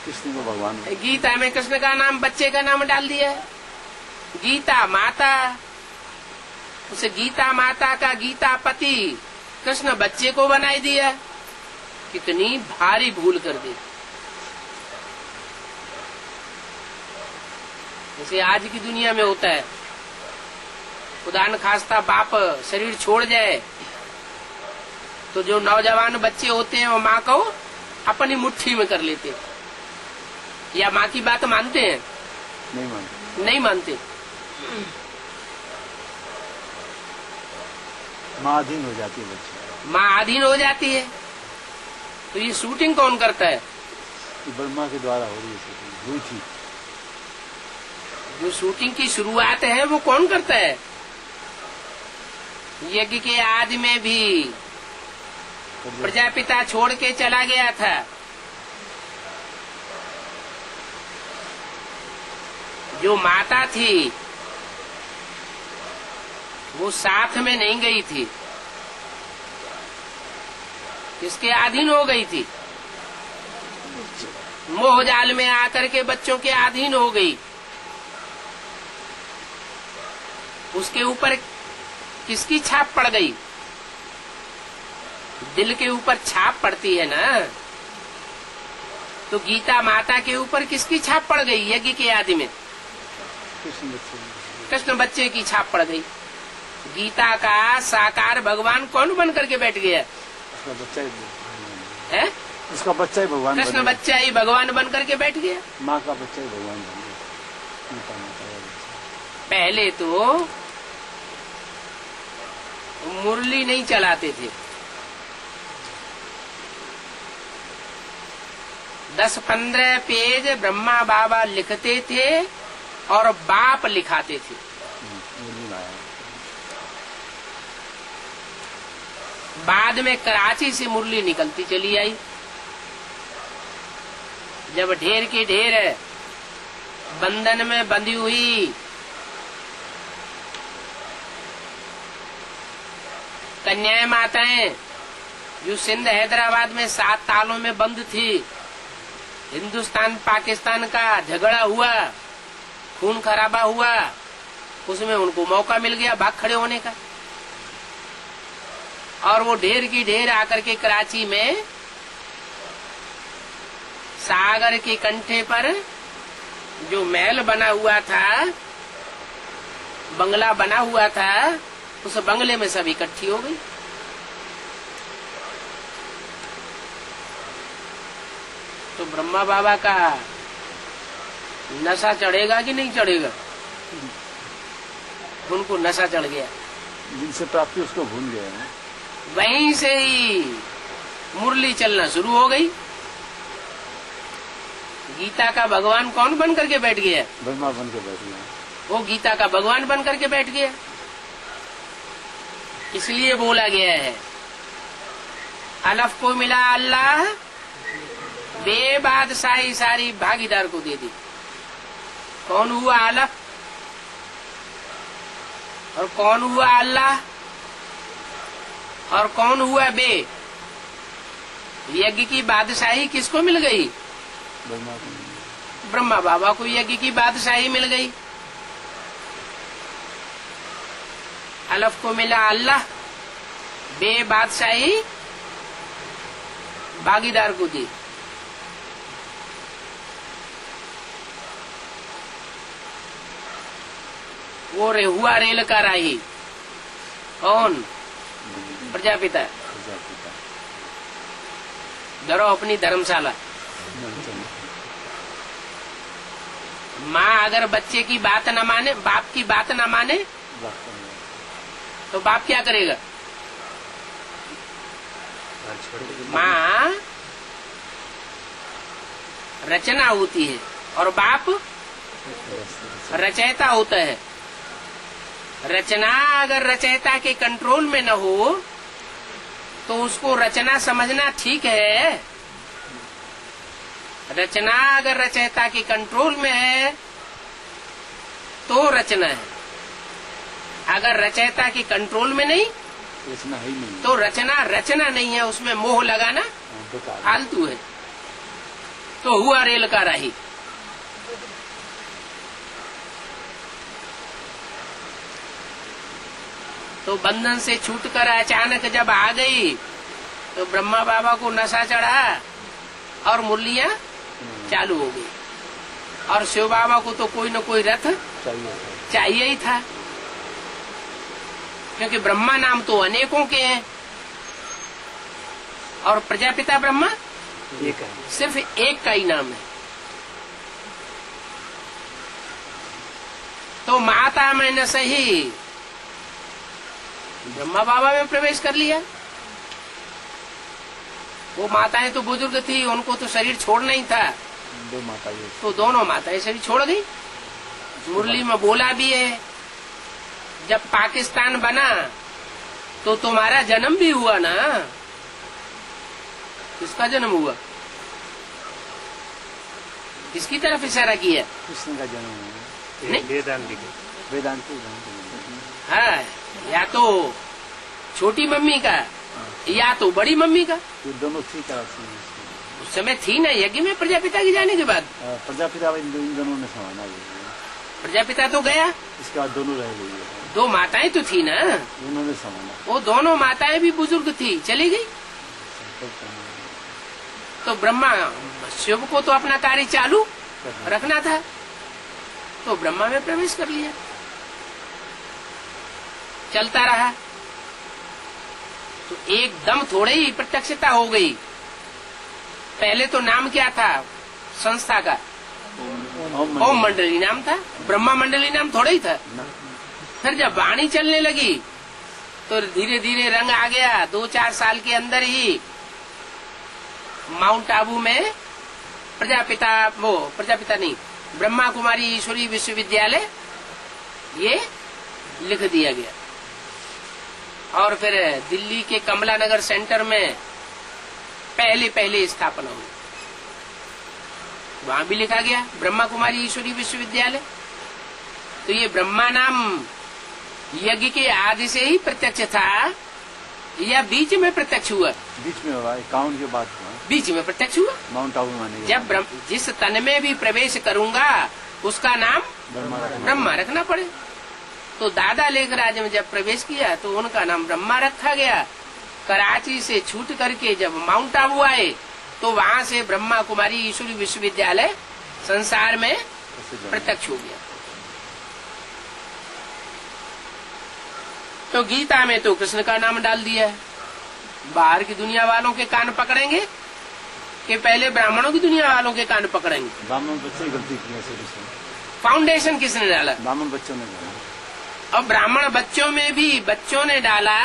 कृष्ण को भगवान गीता में कृष्ण का नाम बच्चे का नाम डाल दिया है। गीता माता, उसे गीता माता का गीता पति कृष्ण बच्चे को बनाई दिया। कितनी भारी भूल कर दी। जैसे आज की दुनिया में होता है, खुदा न खास्ता बाप शरीर छोड़ जाए तो जो नौजवान बच्चे होते हैं वो माँ को अपनी मुट्ठी में कर लेते, या माँ की बात मानते हैं? नहीं मानते। माँ अधीन हो जाती है बच्चे, माँ अधीन हो जाती है। तो ये शूटिंग कौन करता है? ब्रह्मा के द्वारा हो रही है, हुई थी। जो शूटिंग की शुरुआत है वो कौन करता है? यज्ञ के आदि में भी प्रजापिता छोड़ के चला गया था। जो माता थी वो साथ में नहीं गई थी, किसके अधीन हो गई थी? मोह जाल में आकर के बच्चों के अधीन हो गई। उसके ऊपर किसकी छाप पड़ गई? दिल के ऊपर छाप पड़ती है ना। तो गीता माता के ऊपर किसकी छाप पड़ गई? यज्ञ के आदि में कृष्ण बच्चे की छाप पड़ गई। गीता का साकार भगवान कौन बन करके बैठ गया? उसका बच्चा ही है? उसका बच्चा ही भगवान कृष्ण बच्चा ही भगवान बन करके बैठ गया। माँ का बच्चा ही भगवान बन गया। गीता माता का बच्चा। पहले तो मुरली नहीं चलाते थे। 10-15 पेज ब्रह्मा बाबा लिखते थे और बाप लिखाते थे। बाद में कराची से मुरली निकलती चली आई। जब ढेर की ढेर बंधन में बंधी हुई कन्याएं माताएं जो सिंध हैदराबाद में 7 तालों में बंद थी, हिंदुस्तान पाकिस्तान का झगड़ा हुआ, खून खराबा हुआ, उसमें उनको मौका मिल गया भाग खड़े होने का। और वो ढेर की ढेर आकर के कराची में सागर के कंठे पर जो महल बना हुआ था, बंगला बना हुआ था, उस बंगले में सब इकट्ठी हो गई। तो ब्रह्मा बाबा का नशा चढ़ेगा कि नहीं चढ़ेगा? उनको नशा चढ़ गया। जिनसे प्राप्ति उसको भूल गए हैं। वहीं से ही मुरली चलना शुरू हो गई। गीता का भगवान कौन बन करके बैठ गया? ब्रह्मा बन के बैठ गया। वो गीता का भगवान बन करके बैठ गया। इसलिए बोला गया है अलफ को मिला अल्लाह, बेबादशाही सारी भागीदार को दे दी। कौन हुआ अलफ और कौन हुआ अल्लाह और कौन हुआ बे? यज्ञ की बादशाही किसको मिल गई? ब्रह्मा बाबा को यज्ञ की बादशाही मिल गई। अलफ को मिला अल्लाह, बे बादशाही भागीदार को दी। वो हुआ रेल का राही कौन? प्रजापिता। धरो अपनी धर्मशाला। माँ अगर बच्चे की बात न माने, बाप की बात न माने, तो बाप क्या करेगा? माँ रचना होती है और बाप रचयिता होता है। रचना अगर रचयिता के कंट्रोल में न हो तो उसको रचना समझना ठीक है। रचना अगर रचयिता के कंट्रोल में है तो रचना है। अगर रचयिता के कंट्रोल में नहीं रचना ही नहीं, तो रचना नहीं है। उसमें मोह लगाना फालतू है। तो हुआ रेल का राही। तो बंधन से छूटकर अचानक जब आ गई तो ब्रह्मा बाबा को नशा चढ़ा और मुरलियां चालू हो गई। और शिव बाबा को तो कोई न कोई रथ चाहिए ही था, क्योंकि ब्रह्मा नाम तो अनेकों के हैं और प्रजापिता ब्रह्मा सिर्फ एक का ही नाम है। तो माता मैंने सही ब्रह्मा बाबा में प्रवेश कर लिया। वो माताएं तो बुजुर्ग थी, उनको तो शरीर छोड़ना ही था। तो दोनों माताएं शरीर छोड़ गई। मुरली में बोला भी है जब पाकिस्तान बना तो तुम्हारा जन्म भी हुआ ना। किसका जन्म हुआ? किसकी तरफ इशारा किया? कृष्ण का जन्म वेदांत वेदांत। हाँ, या तो छोटी मम्मी का या तो बड़ी मम्मी का। ये दोनों थी का उस समय थी ना यज्ञ में प्रजापिता के जाने के बाद। प्रजापिता इन दोनों ने समाना। प्रजापिता तो गया, इसके बाद दोनों रह गई। 2 माताएं तो थी ना, उन्होंने संभाला। वो दोनों माताएं भी बुजुर्ग थी, चली गई। तो ब्रह्मा शिव को तो अपना कार्य चालू रखना था, तो ब्रह्मा में प्रवेश कर लिया, चलता रहा। तो एकदम थोड़े ही प्रत्यक्षता हो गई। पहले तो नाम क्या था संस्था का? ओम मंडली नाम था, ब्रह्मा मंडली नाम थोड़ा ही था। फिर जब वाणी चलने लगी तो धीरे धीरे रंग आ गया। 2-4 साल के अंदर ही माउंट आबू में प्रजापिता नहीं, ब्रह्मा कुमारी ईश्वरी विश्वविद्यालय ये लिख दिया गया। और फिर दिल्ली के कमला नगर सेंटर में पहले स्थापना हुई, वहां भी लिखा गया ब्रह्मा कुमारी ईश्वरी विश्वविद्यालय। तो ये ब्रह्मा नाम यज्ञ के आदि से ही प्रत्यक्ष था या बीच में प्रत्यक्ष हुआ? बीच में हुआ, 51 के बाद हुआ, बीच में प्रत्यक्ष हुआ। माउंट आबू माने जब जिस तन में भी प्रवेश करूंगा उसका नाम ब्रह्मा रखना पड़े। तो दादा लेखराज में जब प्रवेश किया तो उनका नाम ब्रह्मा रखा गया। कराची से छूट करके जब माउंट आबू आए तो वहां से ब्रह्मा कुमारी ईश्वरी विश्वविद्यालय संसार में प्रत्यक्ष हो गया। तो गीता में तो कृष्ण का नाम डाल दिया है। बाहर की दुनिया वालों के कान पकड़ेंगे कि पहले ब्राह्मणों की दुनिया वालों के कान पकड़ेंगे? ब्राह्मण बच्चे ही गलती की है। फाउंडेशन किसने डाला? ब्राह्मण बच्चों ने डाला। और ब्राह्मण बच्चों में भी बच्चों ने डाला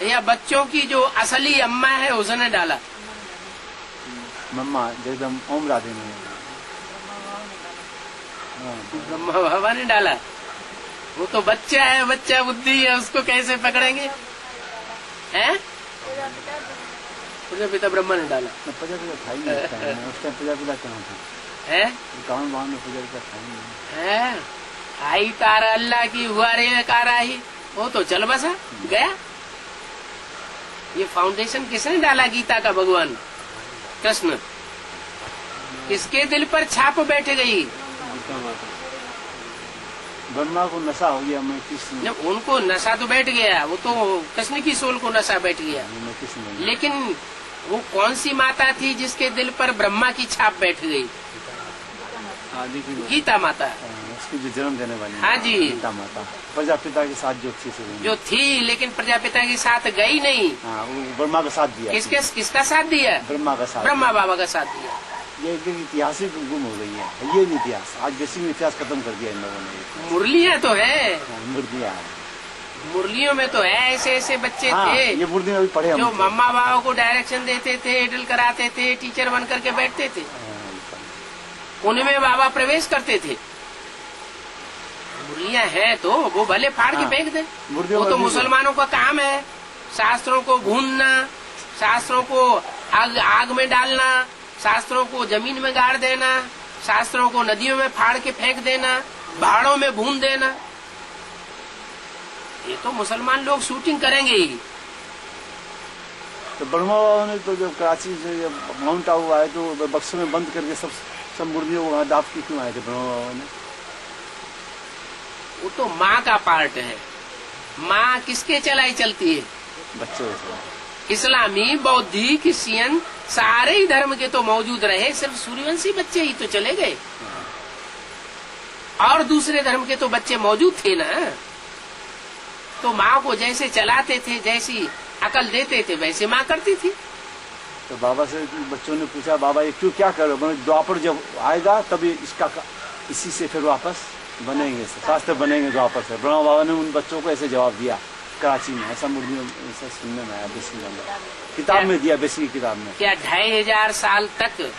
या बच्चों की जो असली अम्मा है उसने डाला? मम्मा जगदम ओम राधे ने, ब्रह्मा बाबा ने डाला। वो तो बच्चा है, बच्चा बुद्धि है, उसको कैसे पकड़ेंगे? हैं? प्रजापिता ब्रह्मा ने डाला। प्रजापिता था ही नहीं उस टाइम। उस टाइम प्रजापिता कहाँ था? है गाँव में प्रजापिता था ही नहीं। है आई तारा अल्लाह की हुआ रे कारा ही, वो तो चल बसा गया। ये फाउंडेशन किसने डाला गीता का? भगवान कृष्ण। किसके दिल पर छाप बैठ गई? ब्रह्मा को नशा हो गया। मैं कृष्ण, उनको नशा तो बैठ गया, वो तो कृष्ण की सोल को नशा बैठ गया। लेकिन वो कौन सी माता थी जिसके दिल पर ब्रह्मा की छाप बैठ गई? गीता माता, उसकी जो जन्म देने वाली। हाँ जी, गीता माता प्रजापिता के साथ जो थी, लेकिन प्रजापिता के साथ गई नहीं। हाँ, वो ब्रह्मा का साथ दिया। किसका साथ दिया? ब्रह्मा का साथ, ब्रह्मा बाबा का साथ दिया। ये इतिहास ही गुम हो गई है। ये इतिहास आज बेसिक इतिहास खत्म कर दिया इन लोगों ने। मुरलियाँ तो है, मुर्दियाँ, मुरलियों में तो है ऐसे बच्चे थे। ये मुर्दियाँ अभी पढ़े जो मम्मा बाबा को डायरेक्शन देते थे, ड्रिल कराते थे, टीचर बन करके बैठते थे, उनमें बाबा प्रवेश करते थे। मुरलियाँ हैं तो वो भले फाड़ के फेंक दे, वो तो मुसलमानों का काम है। शास्त्रों को भूनना, शास्त्रों को आग में डालना, शास्त्रों को जमीन में गाड़ देना, शास्त्रों को नदियों में फाड़ के फेंक देना, पहाड़ों में भून देना, ये तो मुसलमान लोग शूटिंग करेंगे ही। तो ब्रह्मा बाबा ने तो जब कराची से माउंट आबू आए तो बक्सों में बंद करके सब मुर्गियों को दाप की क्यों आए थे ब्रह्मा बाबा ने? वो तो माँ का पार्ट है। माँ किसके चलाई चलती है? बच्चों। इस्लामी, बौद्धिक, क्रिश्चियन सारे ही धर्म के तो मौजूद रहे, सिर्फ सूर्यवंशी बच्चे ही तो चले गए। और दूसरे धर्म के तो बच्चे मौजूद थे ना। तो माँ को जैसे चलाते थे, जैसी अकल देते थे, वैसे माँ करती थी। तो बाबा से बच्चों ने पूछा, बाबा ये क्यों, क्या करो? द्वापर जब आएगा तभी इसी से फिर वापस बनेंगे, शास्त्र बनेंगे द्वापर से। ब्रह्मा बाबा ने उन बच्चों को ऐसे जवाब दिया कराची में। ऐसा मुर्गी ऐसा सुनने में आया, किताब में दिया, बेसिक किताब में। क्या 2500 साल तक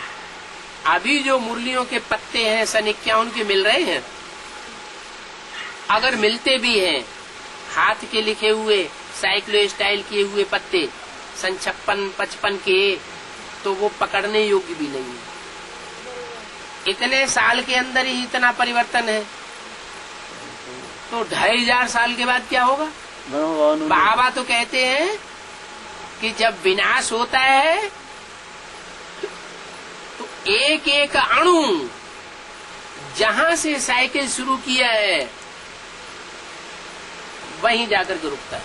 अभी जो मुरलियों के पत्ते हैं सन 51 के मिल रहे हैं? अगर मिलते भी हैं हाथ के लिखे हुए साइक्लो स्टाइल किए हुए पत्ते सन 56-55 के, तो वो पकड़ने योग्य भी नहीं है। इतने साल के अंदर ही इतना परिवर्तन है, तो 2500 साल के बाद क्या होगा? बाबा तो कहते हैं कि जब विनाश होता है तो एक एक अणु, जहां से साइकिल शुरू किया है वहीं जाकर के रुकता है।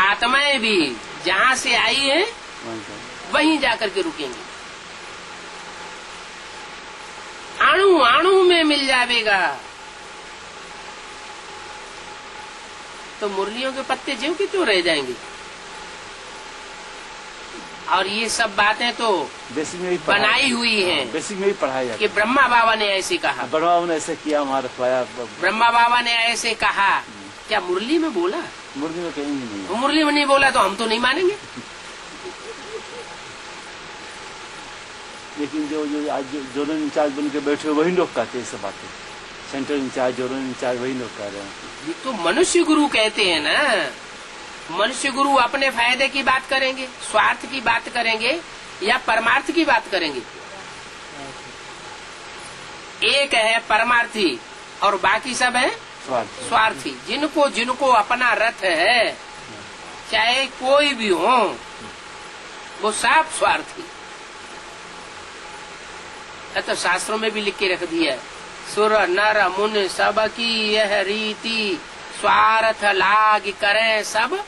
आत्माएं भी जहां से आई है वहीं जाकर के रुकेंगी। अणु अणु में मिल जाएगा। तो मुरलियों के पत्ते ज्यों की त्यों रह जाएंगे। और ये सब बातें तो बेसिक में ही बनाई हुई हैं। बेसिक में ही पढ़ाया जाता कि ब्रह्मा बाबा ने ऐसे कहा, है। ब्रह्मा बाबा ने ऐसे किया, हमारा रखवाया। ब्रह्मा बाबा ने ऐसे कहा। क्या मुरली में बोला? मुर्गी में कहीं नहीं वो मुरली में नहीं बोला तो हम तो नहीं मानेंगे। लेकिन जो आज जोनल इंचार्ज बन के बैठे वही लोग कहते हैं सब बातें। सेंट्रल इंचार्ज, जोनल इंचार्ज वही लोग कह रहे हैं। ये तो मनुष्य गुरु कहते हैं ना। मनुष्य गुरु अपने फायदे की बात करेंगे, स्वार्थ की बात करेंगे या परमार्थ की बात करेंगे? एक है परमार्थी और बाकी सब है स्वार्थी। जिनको जिनको अपना रथ है, चाहे कोई भी हो, वो सब स्वार्थी। तो शास्त्रों में भी लिख के रख दिया है, सुर नर मुन सब की यह रीति, स्वार्थ लाग करें सब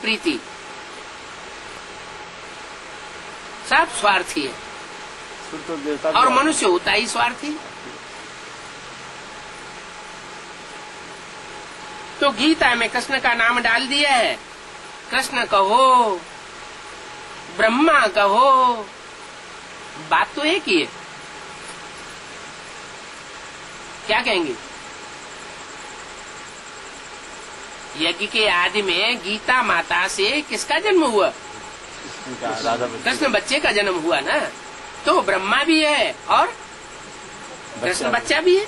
प्रीति। सब स्वार्थी है तो देवता और मनुष्य होता ही स्वार्थी। तो गीता में कृष्ण का नाम डाल दिया है। कृष्ण कहो, ब्रह्मा कहो, बात तो एक ही है। क्या कहेंगे? यज्ञ के आदि में गीता माता से किसका जन्म हुआ? कृष्ण बच्चे का जन्म हुआ ना। तो ब्रह्मा भी है और कृष्ण बच्चा भी है।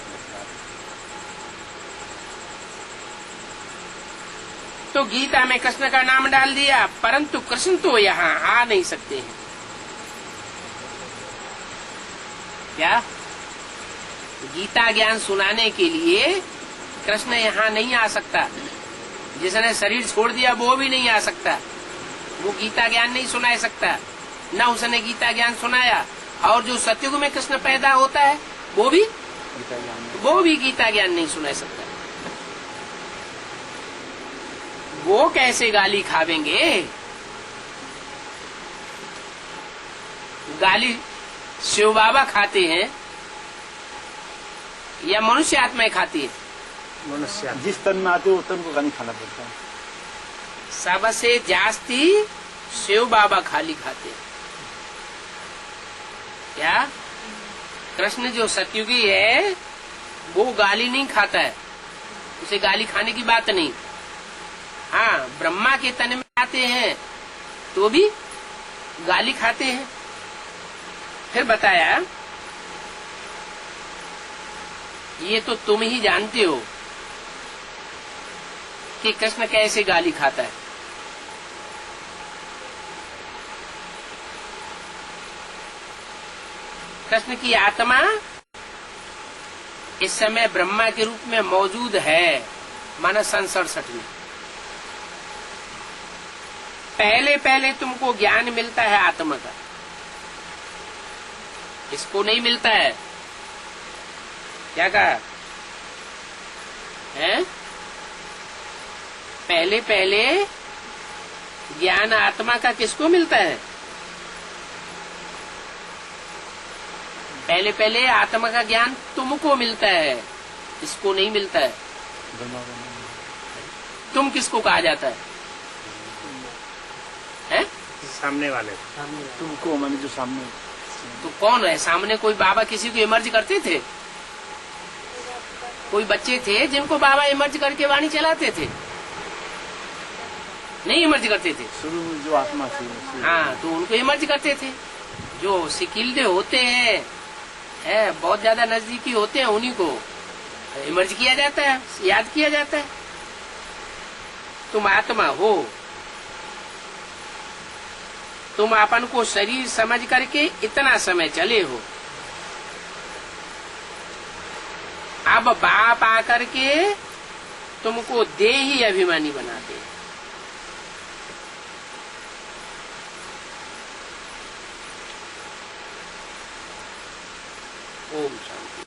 तो गीता में कृष्ण का नाम डाल दिया, परंतु कृष्ण तो यहाँ आ नहीं सकते हैं। क्या? गीता ज्ञान सुनाने के लिए कृष्ण यहाँ नहीं आ सकता। जिसने शरीर छोड़ दिया वो भी नहीं आ सकता। वो गीता ज्ञान नहीं सुना सकता, न उसने गीता ज्ञान सुनाया। और जो सतयुग में कृष्ण पैदा होता है वो भी गीता ज्ञान नहीं सुना सकता। वो कैसे गाली खावेंगे? गाली शिव बाबा खाते हैं या मनुष्य आत्माएं खाती है? मनुष्य जिस तन में आते हो तन को गाली खाना पड़ता है। सबसे जास्ती शिव बाबा खाली खाते हैं। क्या? कृष्ण जो सतयुगी है वो गाली नहीं खाता है, उसे गाली खाने की बात नहीं। हाँ, ब्रह्मा के तन में आते हैं तो भी गाली खाते हैं। फिर बताया, ये तो तुम ही जानते हो कि कृष्ण कैसे गाली खाता है। कृष्ण की आत्मा इस समय ब्रह्मा के रूप में मौजूद है, माना 67 में। पहले पहले तुमको ज्ञान मिलता है आत्मा का, इसको नहीं मिलता है। क्या कहा है? पहले पहले ज्ञान आत्मा का किसको मिलता है? पहले पहले आत्मा का ज्ञान तुमको मिलता है, इसको नहीं मिलता है। तुम किसको कहा जाता है? सामने वाले तुमको, माने जो सामने। तो कौन है सामने? कोई बाबा किसी को इमर्ज करते थे? कोई बच्चे थे जिनको बाबा इमर्ज करके वाणी चलाते थे? नहीं इमर्ज करते थे। शुरू में जो आत्मा थी, हाँ, तो उनको इमर्ज करते थे। जो सिकिल्डे होते हैं, बहुत ज्यादा नजदीकी होते हैं, उन्हीं को इमर्ज किया जाता है, याद किया जाता है। तुम आत्मा हो, तुम अपन को शरीर समझ करके इतना समय चले हो। अब बाप आकर के तुमको देही अभिमानी बनाते हैं। ओम शांति।